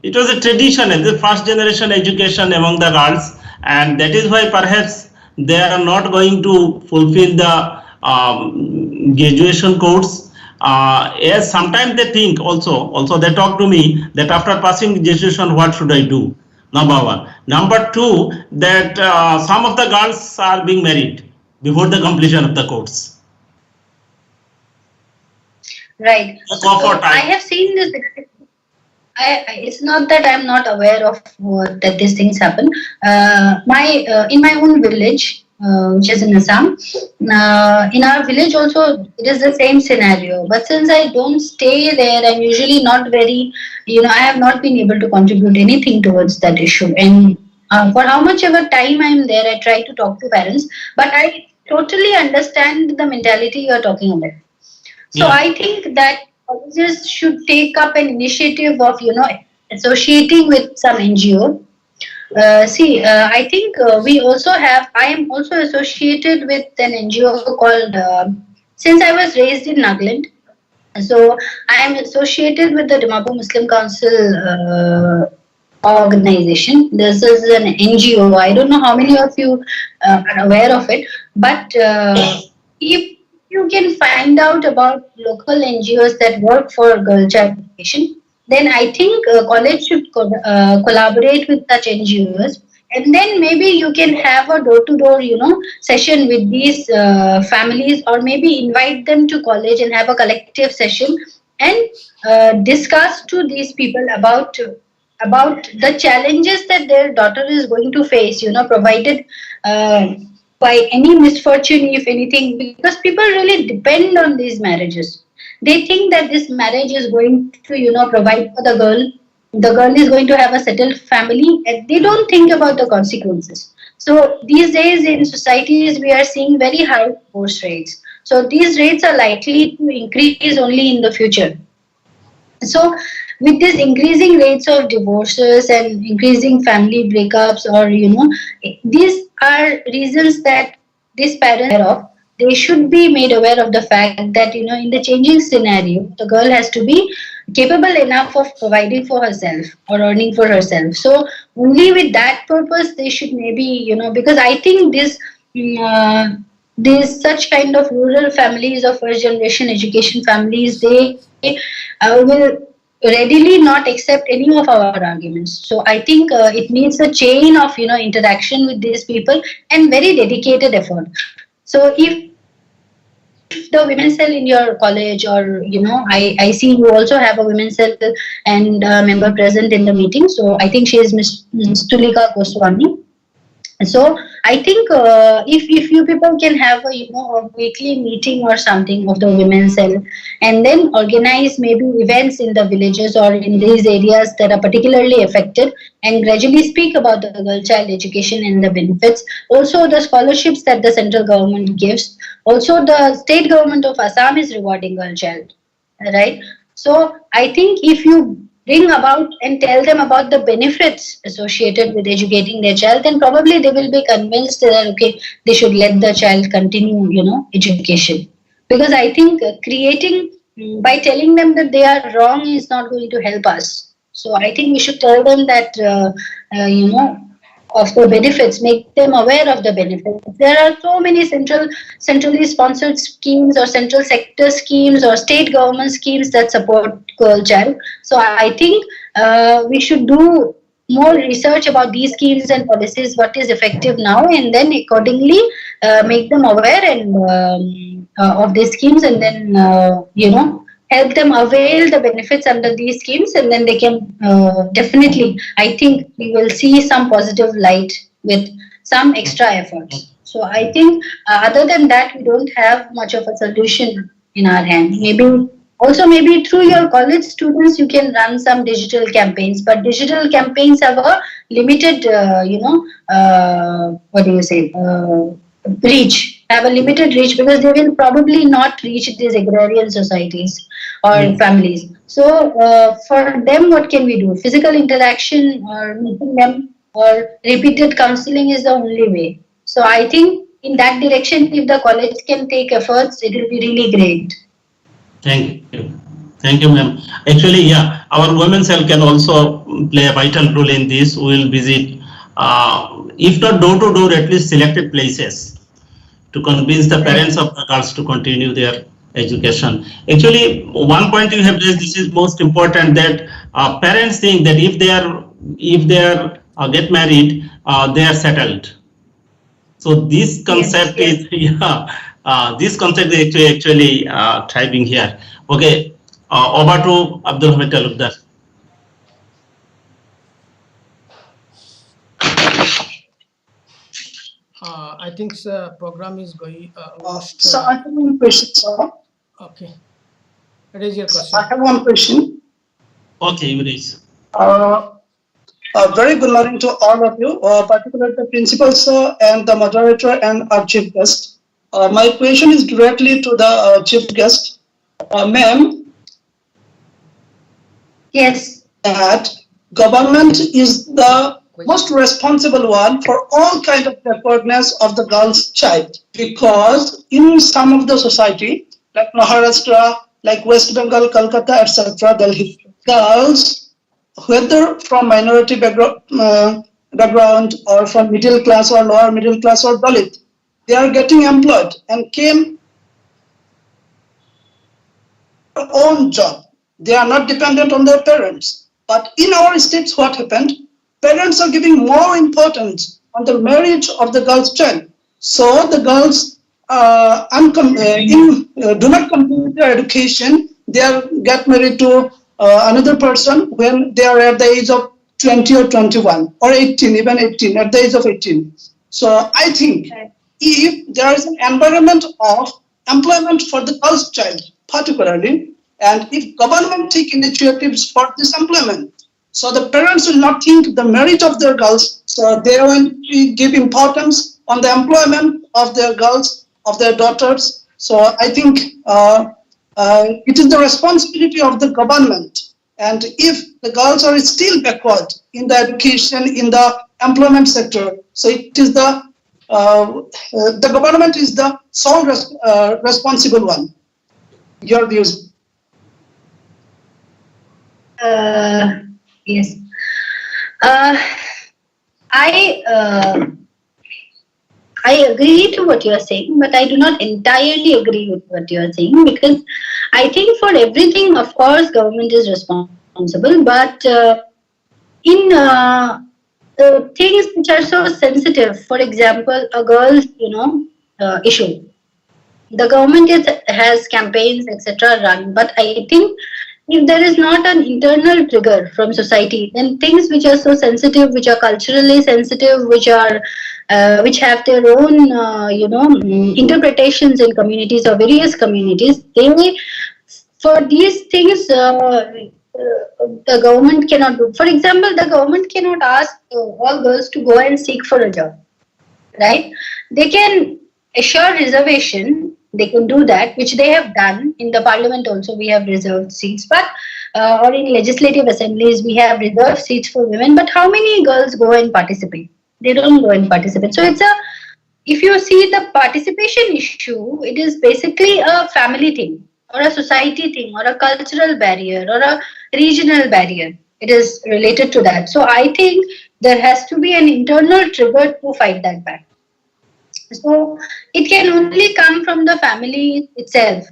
B: it was a tradition, the first generation education among the girls, and that is why perhaps they are not going to fulfill the graduation course. Yes, sometimes they think also they talk to me that after passing graduation, what should I do? Number one. Number two, that some of the girls are being married before the completion of the course.
C: Right. So I have seen this. It's not that I'm not aware of that these things happen. In my own village, which is in Assam, in our village also it is the same scenario. But since I don't stay there, I'm usually not very, I have not been able to contribute anything towards that issue. And for how much ever time I'm there, I try to talk to parents. But I totally understand the mentality you are talking about. So I think that colleges should take up an initiative of, associating with some NGO. I think I am also associated with an NGO called, since I was raised in Nagaland, so I am associated with the Dimapur Muslim Council organization. This is an NGO. I don't know how many of you are aware of it, but if you can find out about local NGOs that work for girl child education, then I think college should collaborate with such NGOs, and then maybe you can have a door-to-door, session with these families, or maybe invite them to college and have a collective session and discuss to these people about the challenges that their daughter is going to face, provided by any misfortune, if anything, because people really depend on these marriages. They think that this marriage is going to, provide for the girl. The girl is going to have a settled family, and they don't think about the consequences. So these days in societies, we are seeing very high divorce rates. So these rates are likely to increase only in the future. So with these increasing rates of divorces and increasing family breakups, or these are reasons that these parents are aware of. They should be made aware of the fact that in the changing scenario, the girl has to be capable enough of providing for herself or earning for herself. So only with that purpose they should maybe, because I think these such kind of rural families or first generation education families, they will readily not accept any of our arguments. So I think it needs a chain of interaction with these people and very dedicated effort. So if the women's cell in your college, or I see you also have a women's cell and member present in the meeting. So I think she is Ms. Tulika Goswami. So I think if you people can have a weekly meeting or something of the women's cell, and then organize maybe events in the villages or in these areas that are particularly affected, and gradually speak about the girl child education and the benefits, also the scholarships that the central government gives, also the state government of Assam is rewarding girl child, right? So I think if you bring about and tell them about the benefits associated with educating their child, then probably they will be convinced that okay, they should let the child continue, education. Because I think creating by telling them that they are wrong is not going to help us. So I think we should tell them that of the benefits, make them aware of the benefits. There are so many centrally sponsored schemes or central sector schemes or state government schemes that support girl child. So I think we should do more research about these schemes and policies, what is effective now, and then accordingly make them aware and of these schemes, and then help them avail the benefits under these schemes, and then they can definitely, I think we will see some positive light with some extra efforts. So I think other than that, we don't have much of a solution in our hand. Maybe Also, maybe through your college students, you can run some digital campaigns. But digital campaigns have a limited, what do you say, reach. Have a limited reach because they will probably not reach these agrarian societies or families. So, for them, what can we do? Physical interaction or meeting them or repeated counseling is the only way. So, I think in that direction, if the college can take efforts, it will be really great.
B: Thank you. Thank you, ma'am. Actually, yeah, our women's health can also play a vital role in this. We will visit, if not door to door, at least selected places to convince the parents of the girls to continue their education. Actually, one point you have raised, this is most important, that parents think that if they are get married, they are settled. So this concept is yeah, this concept is actually thriving here. Okay, over to Abdul Hamid Talukdar.
A: I think the program is going almost.
E: So I have one question, sir.
A: Okay. What is your
E: I
A: question?
E: have one question.
B: Okay, you raise.
E: Very good morning to all of you, particularly the principal, sir, and the moderator and our chief guest. My question is directly to the chief guest. Ma'am,
C: Yes.
E: that government is the most responsible one for all kind of backwardness of the girl's child, because in some of the society like Maharashtra, like West Bengal, Calcutta, etc., Delhi, girls, whether from minority background or from middle class or lower middle class or Dalit, they are getting employed and came their own job. They are not dependent on their parents. But in our states, what happened? Parents are giving more importance on the marriage of the girl's child. So the girls do not complete their education. They get married to another person when they are at the age of 20 or 21 or 18, even 18, at the age of 18. So I think if there is an environment of employment for the girl's child, particularly, and if government take initiatives for this employment, so the parents will not think the marriage of their girls, so they will give importance on the employment of their girls, of their daughters. So I think it is the responsibility of the government. And if the girls are still backward in the education, in the employment sector, so it is the government is the sole responsible one. Your views?
C: Yes. I agree to what you are saying, but I do not entirely agree with what you are saying, because I think for everything, of course, government is responsible, but in things which are so sensitive, for example, a girl's, issue, the government has campaigns, etc., run, but I think if there is not an internal trigger from society, then things which are so sensitive, which are culturally sensitive, which are which have their own interpretations in communities or various communities, for these things the government cannot do. For example, the government cannot ask all girls to go and seek for a job, right? They can assure reservation. They can do that, which they have done in the parliament. Also, we have reserved seats, but or in legislative assemblies we have reserved seats for women. But how many girls go and participate? They don't go and participate. So if you see the participation issue, it is basically a family thing, or a society thing, or a cultural barrier, or a regional barrier. It is related to that. So I think there has to be an internal trigger to fight that back. So it can only come from the family itself.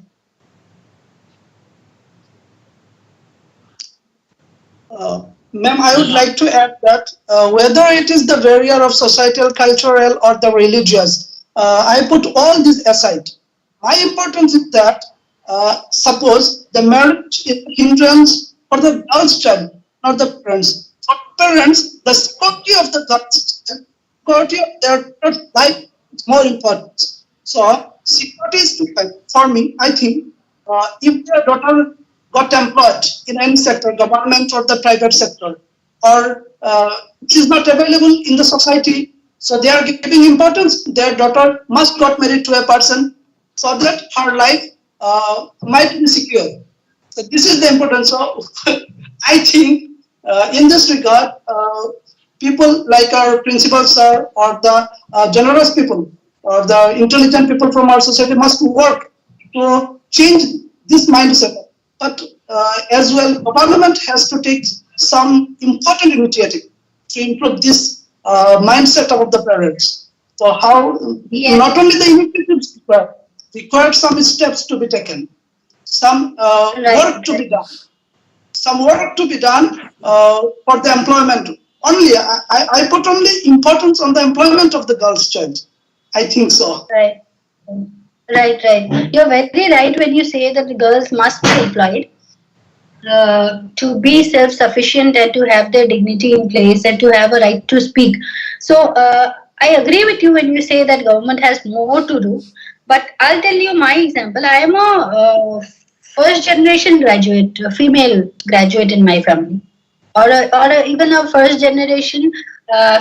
E: Ma'am, I would like to add that whether it is the barrier of societal, cultural, or the religious, I put all this aside. My importance is that suppose the marriage is a hindrance for the girl's child, not the parents. For parents, the security of the girl's child, security of their life is more important. So security is to fight. For me, I think if their daughter got employed in any sector, government or the private sector, or it is not available in the society, so they are giving importance. Their daughter must got married to a person so that her life might be secure. So this is the importance of. I think in this regard, people like our principal sir or the generous people or the intelligent people from our society must work to change this mindset. But as well, the parliament has to take some important initiative to improve this mindset of the parents. So how
C: Yes.
E: not only the initiatives required some steps to be taken, some work to be done, some work to be done for the employment. Only I put only importance on the employment of the girls' child. I think so.
C: Right. Right. You're very right when you say that the girls must be employed to be self-sufficient and to have their dignity in place and to have a right to speak. So I agree with you when you say that government has more to do. But I'll tell you my example. I am a first generation graduate, a female graduate in my family, or even a first generation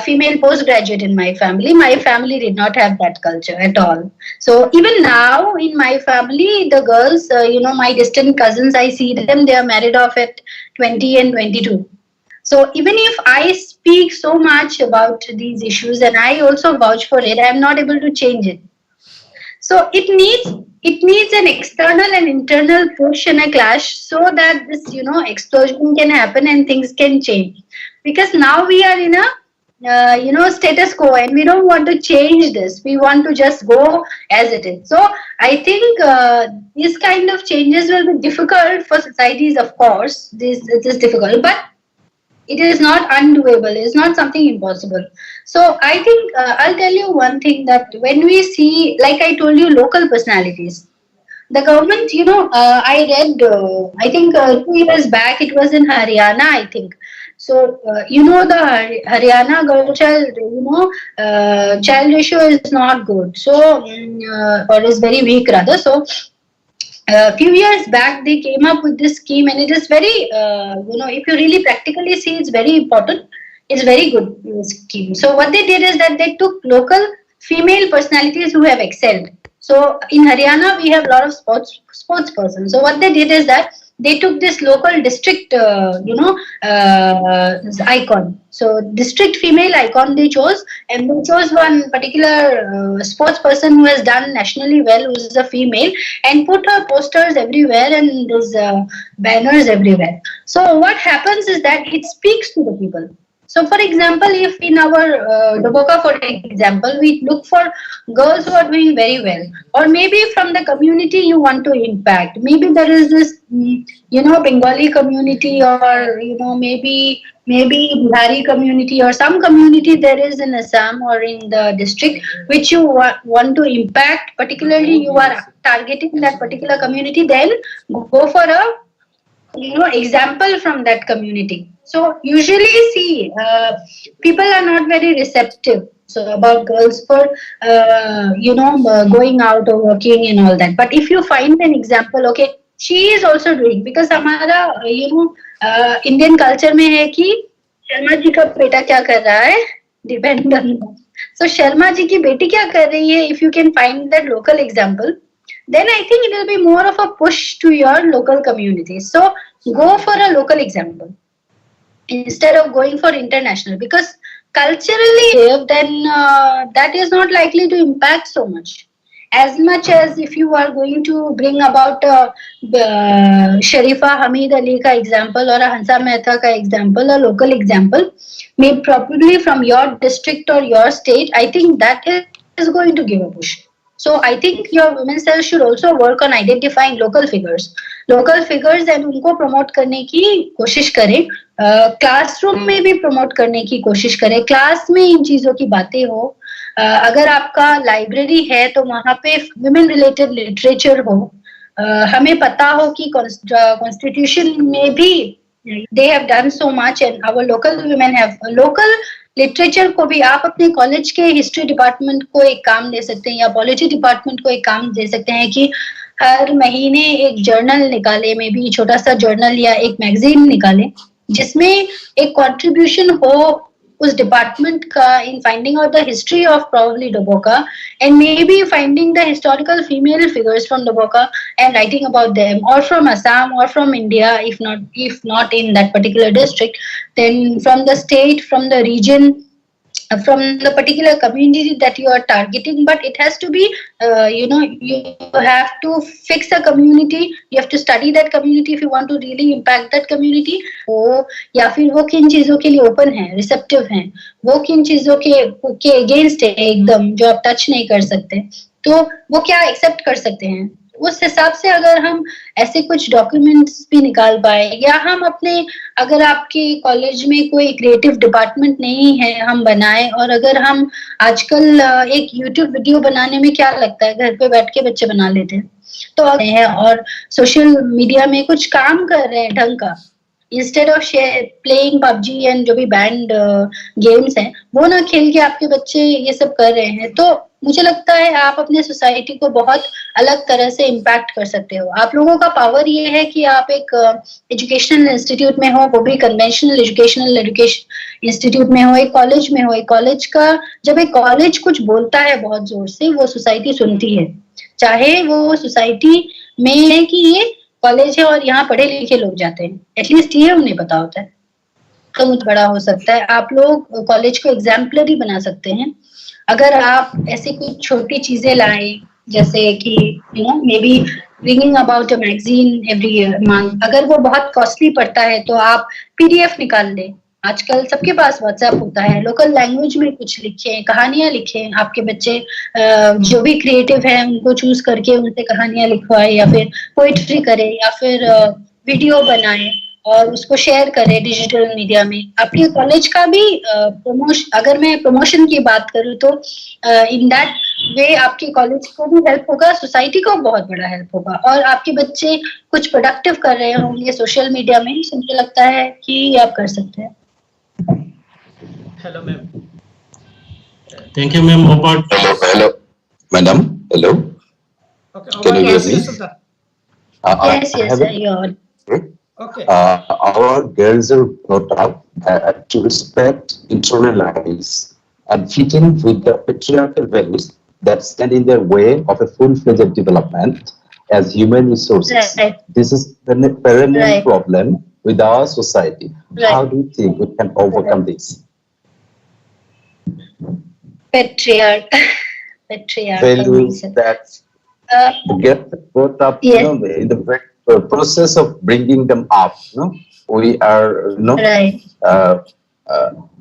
C: female postgraduate in my family. My family did not have that culture at all. So even now in my family, the girls, my distant cousins, I see them, they are married off at 20 and 22. So even if I speak so much about these issues and I also vouch for it, I am not able to change it. So it needs an external and internal push and a clash so that this explosion can happen and things can change. Because now we are in a status quo and we don't want to change this. We want to just go as it is. So I think these kind of changes will be difficult for societies. Of course, it is difficult, but it is not undoable. It's not something impossible. So I think I'll tell you one thing, that when we see, like I told you, local personalities, the government, I read, I think 2 years back, it was in Haryana, I think. So, the Haryana girl child, child ratio is not good. So, or is very weak rather. So, a few years back they came up with this scheme, and it is very if you really practically see, it's very important. It's very good scheme. So what they did is that they took local female personalities who have excelled. So in Haryana we have a lot of sports persons. So what they did is that they took this local district icon. So district female icon they chose, and they chose one particular sports person who has done nationally well, who is a female, and put her posters everywhere and these banners everywhere. So what happens is that it speaks to the people. So, for example, if in our Doboka, for example, we look for girls who are doing very well, or maybe from the community you want to impact. Maybe there is this, Bengali community, or maybe Bihari community, or some community there is in Assam or in the district which you want to impact. Particularly, you are targeting that particular community. Then go for a example from that community. So usually see people are not very receptive about girls for going out or working and all that. But if you find an example, okay, she is also doing, because हमारा Indian culture में है कि शर्मा जी का बेटा क्या कर रहा है, depend on that. So Sharma ji की बेटी क्या कर रही है, if you can find that local example, then I think it will be more of a push to your local community. So go for a local example instead of going for international, because culturally then that is not likely to impact so much as if you are going to bring about Sharifa Hamid Ali ka example or a Hansa Mehta ka example, a local example, maybe probably from your district or your state. I think that is going to give a push. So I think your women's cell should also work on identifying local figures and उनको promote करने की कोशिश करें, classroom में भी promote करने की कोशिश करें, class में इन चीजों की बातें हो, अगर आपका library है तो वहाँ पे women related literature हो, हमें पता हो कि constitution में भी they have done so much and our local women have local literature को भी आप अपने कॉलेज के हिस्ट्री डिपार्टमेंट को एक काम दे सकते हैं या पॉलिटी डिपार्टमेंट को एक काम दे सकते हैं कि हर महीने एक जर्नल निकाले, मे बी छोटा सा जर्नल या एक मैगजीन निकाले, जिसमें एक कंट्रीब्यूशन हो उस डिपार्टमेंट का in finding out the history of probably Doboka and maybe finding the historical female figures from Doboka and writing about them, or from Assam or from India, if not in that particular district, then from the state, from the region, from the particular community that you are targeting. But it has to be you have to fix a community, you have to study that community if you want to really impact that community. वो या फिर वो किन चीजों के लिए open है, receptive हैं, वो किन चीजों के अगेंस्ट है एकदम, जो आप टच नहीं कर सकते, तो वो क्या एक्सेप्ट कर सकते हैं, उस हिसाब से अगर हम ऐसे कुछ डॉक्यूमेंट्स भी निकाल पाए, या हम अपने, अगर आपके कॉलेज में कोई क्रिएटिव डिपार्टमेंट नहीं है, हम बनाए। और अगर हम आजकल एक यूट्यूब वीडियो बनाने में क्या लगता है, घर पे बैठ के बच्चे बना लेते हैं, तो हैं और सोशल मीडिया में कुछ काम कर रहे हैं ढंग का, instead of playing PUBG and जो भी बैंड गेम्स हैं वो ना खेल के आपके बच्चे ये सब कर रहे हैं, तो मुझे लगता है आप अपने सोसाइटी को बहुत अलग तरह से इम्पैक्ट कर सकते हो। आप लोगों का पावर ये है कि आप एक एजुकेशनल इंस्टीट्यूट में हो, वो भी कन्वेंशनल एजुकेशनल इंस्टीट्यूट में हो, एक कॉलेज में हो। एक कॉलेज का, जब एक कॉलेज कुछ बोलता है बहुत जोर से, वो सोसाइटी सुनती है, चाहे वो सोसाइटी में है कि ये कॉलेज है और यहाँ पढ़े लिखे लोग जाते हैं, एटलीस्ट ये उन्हें पता होता है, तो मुझे बड़ा हो सकता है। आप लोग कॉलेज को एग्जाम्पलरी बना सकते हैं अगर आप ऐसे कुछ छोटी चीजें लाएं, जैसे कि may be bringing about a magazine every month. अगर वो बहुत कॉस्टली पड़ता है तो आप पीडीएफ निकाल दें, आजकल सबके पास व्हाट्सएप होता है, लोकल लैंग्वेज में कुछ लिखें, कहानियां लिखें, आपके बच्चे जो भी क्रिएटिव हैं उनको चूज करके उनसे कहानियां लिखवाएं, या फिर पोइट्री करें, या फिर वीडियो बनाएं और उसको शेयर करें डिजिटल मीडिया में। अपने कॉलेज का भी प्रमोशन, अगर मैं प्रमोशन की बात करूँ तो इन दैट वे आपके कॉलेज को भी हेल्प होगा, सोसाइटी को बहुत बड़ा हेल्प होगा, और आपके बच्चे कुछ प्रोडक्टिव कर रहे होंगे सोशल मीडिया में, तो मुझे लगता है कि आप कर सकते हैं।
A: Hello, ma'am.
B: Thank you, ma'am.
D: Hello, madam. Hello.
A: Okay.
D: Can you hear
A: Yes,
D: me?
A: Sultan.
C: Yes, you're
A: Okay.
D: Our girls are brought up to respect, internalize, and fit in with the patriarchal values that stand in their way of a full-fledged development as human resources.
C: Right.
D: This is the perennial
C: Right.
D: problem with our society.
C: Right.
D: How do you think we can overcome this?
C: patriarchal
D: Values
C: mindset.
D: that get brought up,
C: Yes.
D: in the process of bringing them up. We are,
C: Right.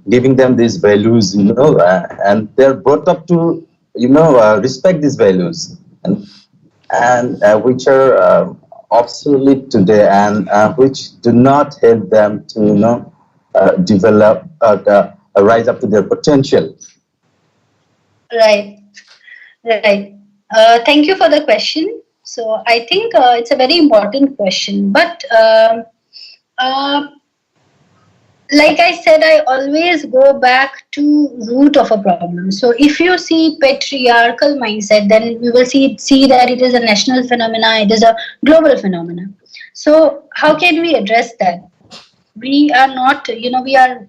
D: giving them these values, and they're brought up to, respect these values, and which are obsolete today, and which do not help them to, develop, rise up to their potential.
C: Right. Thank you for the question. So I think it's a very important question, but like I said, I always go back to root of a problem. So if you see patriarchal mindset, then we will see that it is a national phenomena, it is a global phenomena. So how can we address that? We are not, we are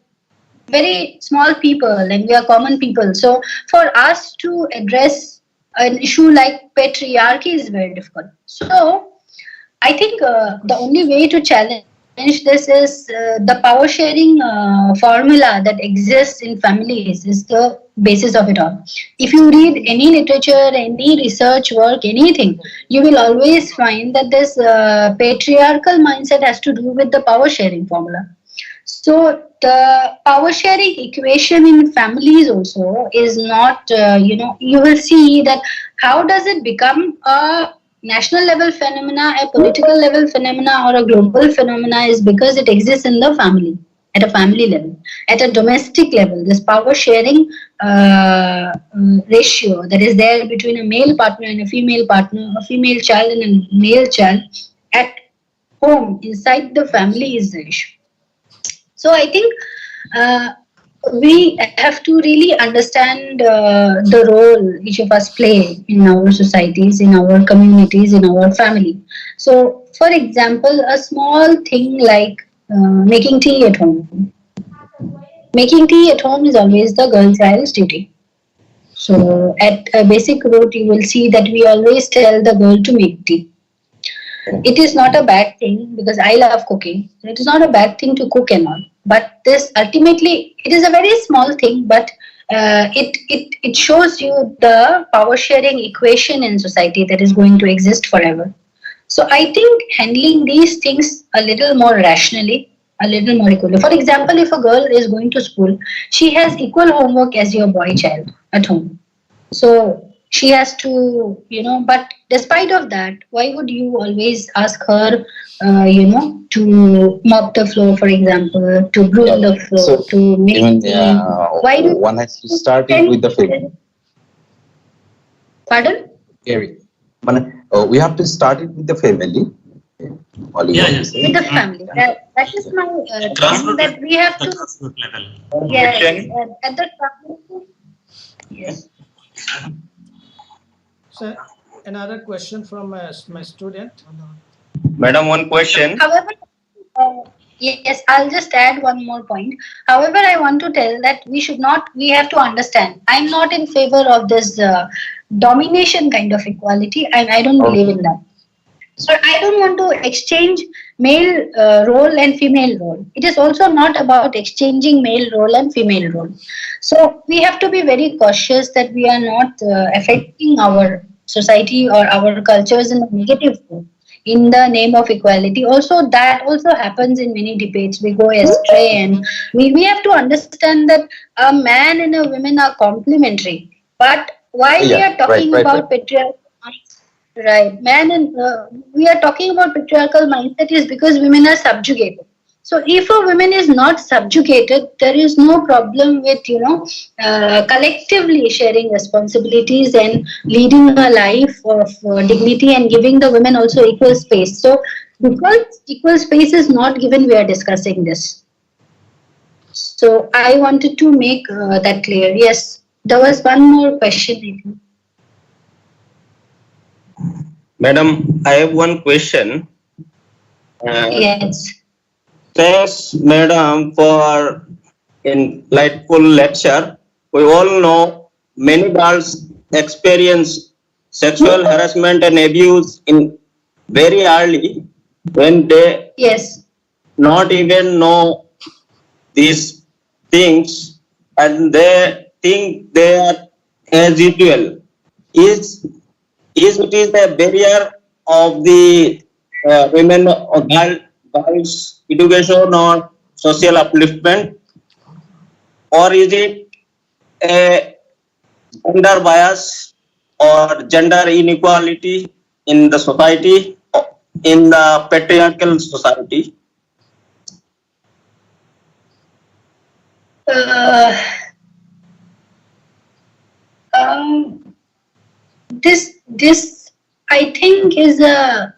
C: very small people and we are common people. So for us to address an issue like patriarchy is very difficult. So I think the only way to challenge this is the power sharing formula that exists in families is the basis of it all. If you read any literature, any research work, anything, you will always find that this patriarchal mindset has to do with the power sharing formula. So the power sharing equation in families also is not, you will see that how does it become a national level phenomena, a political level phenomena, or a global phenomena is because it exists in the family, at a family level, at a domestic level. This power sharing ratio that is there between a male partner and a female partner, a female child and a male child at home inside the family is the issue. So I think we have to really understand the role each of us play in our societies, in our communities, in our family. So, for example, a small thing like making tea at home. Making tea at home is always the girl child's duty. So, at a basic root, you will see that we always tell the girl to make tea. It is not a bad thing because I love cooking. It is not a bad thing to cook and all. But this ultimately, it is a very small thing, but it shows you the power sharing equation in society that is going to exist forever. So I think handling these things a little more rationally, a little more equally. For example, if a girl is going to school, she has equal homework as your boy child at home. So she has to, but despite of that, why would you always ask her, to mop the floor, for example, to broom the floor,
D: So
C: to make
D: even
C: tea? Why do
D: one has to start it with the family.
C: Pardon?
D: Gary, we have to start it with the family. All you
B: Yeah,
D: want
B: yeah.
D: to say?
C: With the family. That is my thing
B: Grassroots
C: that we have
B: the
C: to,
B: grassroots level.
C: yes,
F: Question.
C: at the yes.
A: So another question from my student.
F: Madam, one question.
C: However, yes, I'll just add one more point. However, I want to tell that we have to understand. I'm not in favor of this domination kind of equality, and I don't believe in that. So I don't want to exchange male role and female role. It is also not about exchanging male role and female role. So we have to be very cautious that we are not affecting our society or our cultures in a negative way in the name of equality. Also, that also happens in many debates. We go astray, and we have to understand that a man and a woman are complementary. But why we
D: Yeah,
C: are talking
D: right.
C: about patriarchy? Right, man, and we are talking about patriarchal mindset is because women are subjugated. So, if a woman is not subjugated, there is no problem with collectively sharing responsibilities and leading a life of dignity and giving the women also equal space. So, because equal space is not given, we are discussing this. So, I wanted to make that clear. Yes, there was one more question. I think.
F: Madam, I have one question.
C: Yes.
F: Thanks, madam, for enlightful lecture. We all know many girls experience sexual harassment and abuse in very early when they
C: Yes.
F: not even know these things and they think they are as usual. Is it is a barrier of the women or girls education or social upliftment, or is it a gender bias or gender inequality in the society, in the patriarchal society?
C: Uh, this I think is a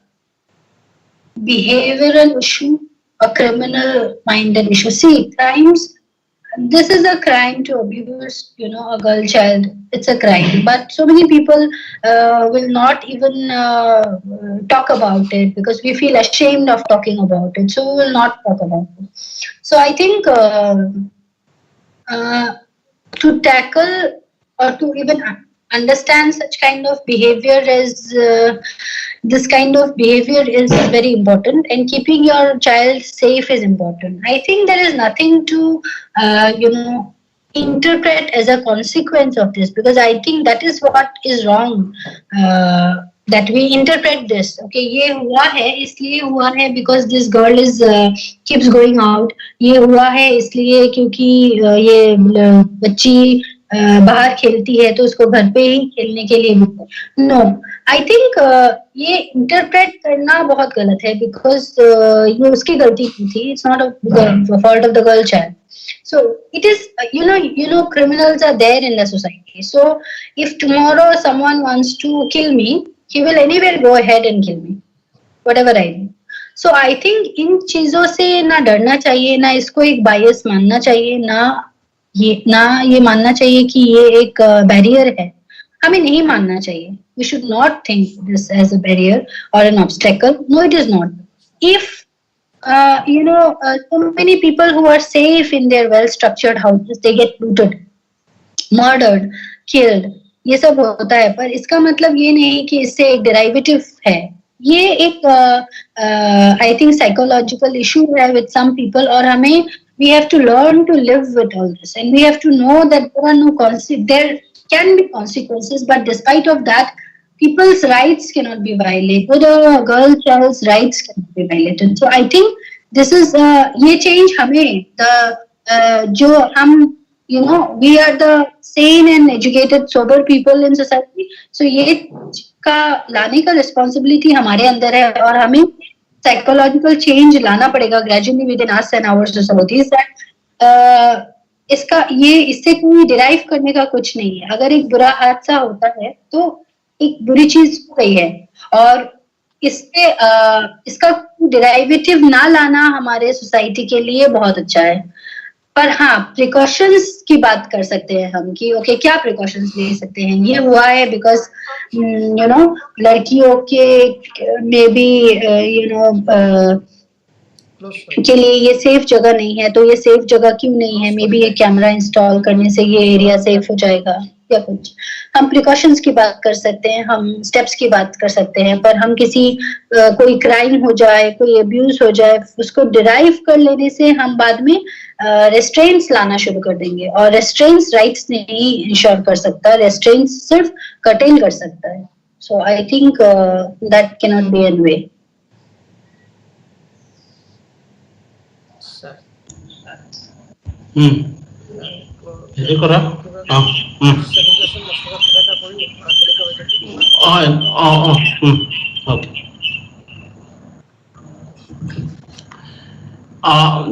C: behavioral issue, a criminal minded issue. See, crimes. This is a crime to abuse, a girl child. It's a crime, but so many people will not even talk about it because we feel ashamed of talking about it. So we will not talk about it. So I think. To tackle or to even understand such kind of behavior is this kind of behavior is very important, and keeping your child safe is important. I think there is nothing to interpret as a consequence of this, because I think that is what is wrong, that we interpret this. Okay, ये हुआ है इसलिए हुआ है because this girl is keeps going out. ये हुआ है इसलिए क्योंकि ये बच्ची बाहर खेलती है तो उसको घर पे ही खेलने के लिए नो आई थिंक ये इंटरप्रेट करना बहुत गलत है, बिकॉज ये उसकी गलती की थी. It's not a fault of the girl child. So it is, criminals are there in the society. So if tomorrow someone wants to kill me, he will anywhere go ahead and kill me, whatever I do. So I think इन चीजों से ना डरना चाहिए, ना इसको एक बायस मानना चाहिए, ना ये मानना चाहिए कि ये एक बैरियर है. हमें नहीं मानना चाहिए. We should not think this as a barrier or an obstacle. No, it is not. If so many people who are safe in their well-structured houses, they get looted, murdered, killed. ये सब होता है, पर इसका मतलब ये नहीं कि इससे एक डेराइवेटिव है. ये एक आई थिंक साइकोलॉजिकल इशू है with some people, और हमें we have to learn to live with all this, and we have to know that there can be consequences, but despite of that, people's rights cannot be violated, or a girl child's rights cannot be violated. So I think this is ये change हमें जो हम we are the sane and educated sober people in society, so ये का लाने का responsibility हमारे अंदर है, और हमें psychological change लाना पड़ेगा gradually within us and our societies. That इससे कोई derive करने का कुछ नहीं है. अगर एक बुरा हादसा होता है तो एक बुरी चीज हो गई है, और इसका डेराइवेटिव ना लाना हमारे सोसाइटी के लिए बहुत अच्छा है. पर हाँ, प्रिकॉशंस की बात कर सकते हैं हम कि ओके क्या प्रिकॉशंस ले सकते हैं. ये हुआ है बिकॉज लड़कियों के मे बी के लिए ये सेफ जगह नहीं है, तो ये सेफ जगह क्यों नहीं है, मे बी ये कैमरा इंस्टॉल करने से ये एरिया सेफ हो जाएगा या कुछ. हम प्रिकॉशंस की बात कर सकते हैं, हम स्टेप्स की बात कर सकते हैं, पर हम कोई क्राइम हो जाए, कोई अब्यूज हो जाए, उसको डिराइव कर लेने से हम बाद में रेस्ट्रेंट्स लाना शुरू कर देंगे, और रेस्ट्रेंट्स राइट्स नहीं इंश्योर कर सकता, रेस्ट्रेंट्स सिर्फ कर्टेल कर सकता है. So I think that can not be an way.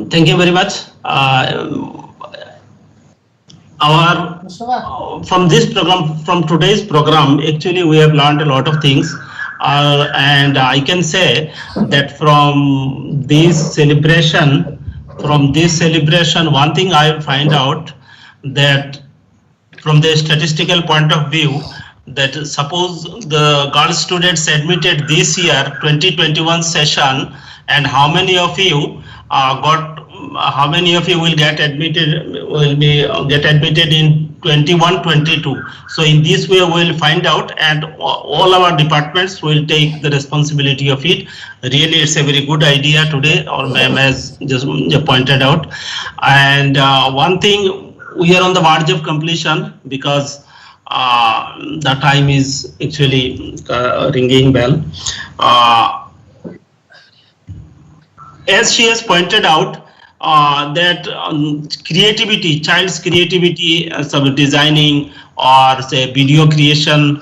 B: Thank you very much. From this program, from today's program, actually we have learned a lot of things, and I can say that from this celebration, one thing I find out that from the statistical point of view, that suppose the girl students admitted this year 2021 session, and how many of you will get admitted in 21-22. So in this way we will find out, and all our departments will take the responsibility of it. Really, it's a very good idea today, or ma'am has just pointed out. And one thing, we are on the verge of completion, because the time is actually ringing bell. As she has pointed out, that creativity, child's creativity, some designing, or say video creation,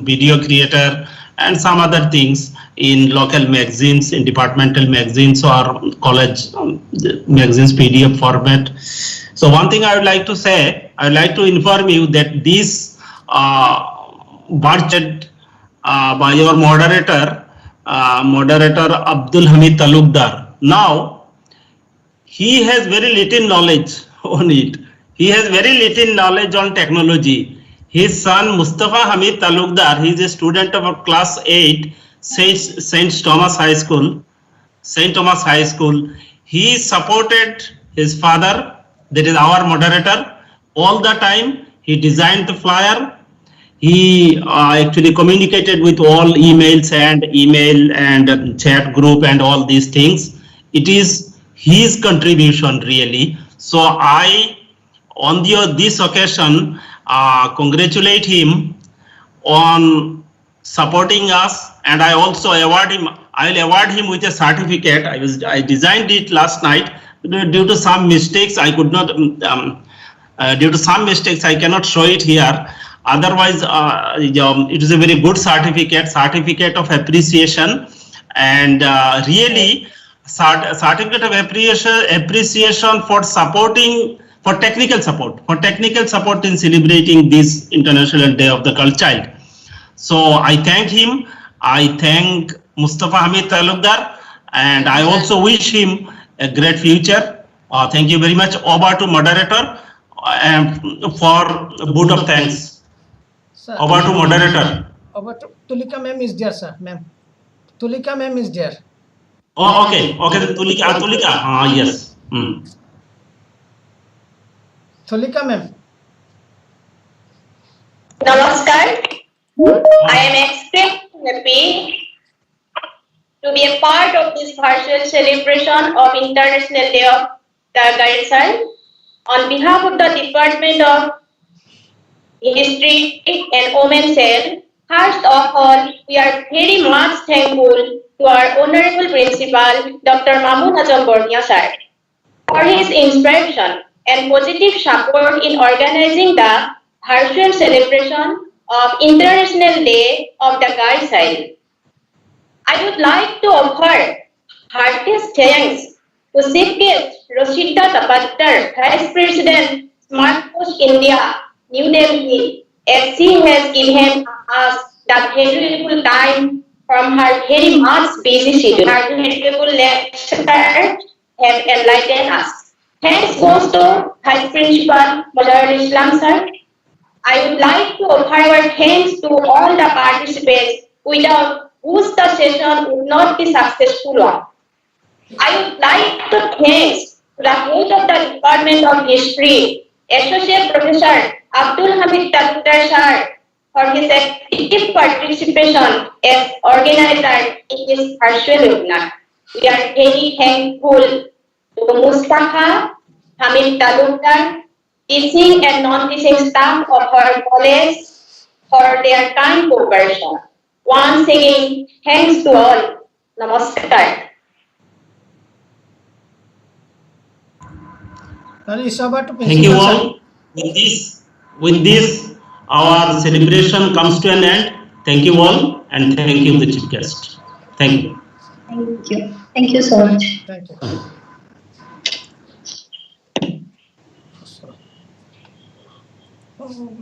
B: video creator, and some other things in local magazines, in departmental magazines, or college magazines PDF format. So one thing I would like to say, I would like to inform you that this budget by your moderator Abdul Hamid Talukdar. Now, he has very little knowledge on it. He has very little knowledge on technology. His son Mustafa Hamid Talukdar, he is a student of class 8, St. Thomas High School. He supported his father, that is our moderator, all the time. He designed the flyer. He actually communicated with all emails and chat group and all these things. It is his contribution really. So I, on this occasion, congratulate him on supporting us, and I also award him. I will award him with a certificate. I designed it last night. Due to some mistakes, I could not. Due to some mistakes, I cannot show it here. Otherwise, it is a very good certificate of appreciation, and really certificate of appreciation for technical support in celebrating this International Day of the Girl Child. So I thank him. I thank Mustafa Hamid Talukdar, and I also wish him a great future. Thank you very much. Over to moderator. for vote of thanks.
A: Sir,
B: Over to moderator.
A: Tulika ma'am is there, sir. Ma'am, Tulika ma'am is there.
B: Oh, okay. Tulika. Yes.
A: Tulika ma'am.
G: Namaskar. I am extremely happy to be a part of this virtual celebration of International Day of the Girl Child. On behalf of the Department of History and Women's Health, first of all, we are very much thankful to our Honorable Principal, Dr. Mahmood Azam Bornia sir, for his inspiration and positive support in organizing the virtual celebration of International Day of the Girl Child. I would like to offer heartiest thanks to Chief Guest Rashida Tapatkar, Vice President, Smart Post India, New Delhi, as she has given us the valuable time from her very much busy schedule. Her valuable lecture have enlightened us. Thanks goes to Vice Principal Mazharul Islam sir. I would like to offer our thanks to all the participants without whose the session would not be successful on. I would like to thank the head of the Department of History, Associate Professor Abdul Hamid Talutar sir, for his active participation as organizer in this virtual webinar. We are very thankful to Mustafa Hamid Talutar, teaching and non-teaching staff of our college for their kind cooperation. Once again, thanks to all. Namaskar.
B: Thank you all. With this, our celebration comes to an end. Thank you all, and thank you, the chief guest. Thank you.
C: Thank you. Thank you so much.
A: Thank you. Oh,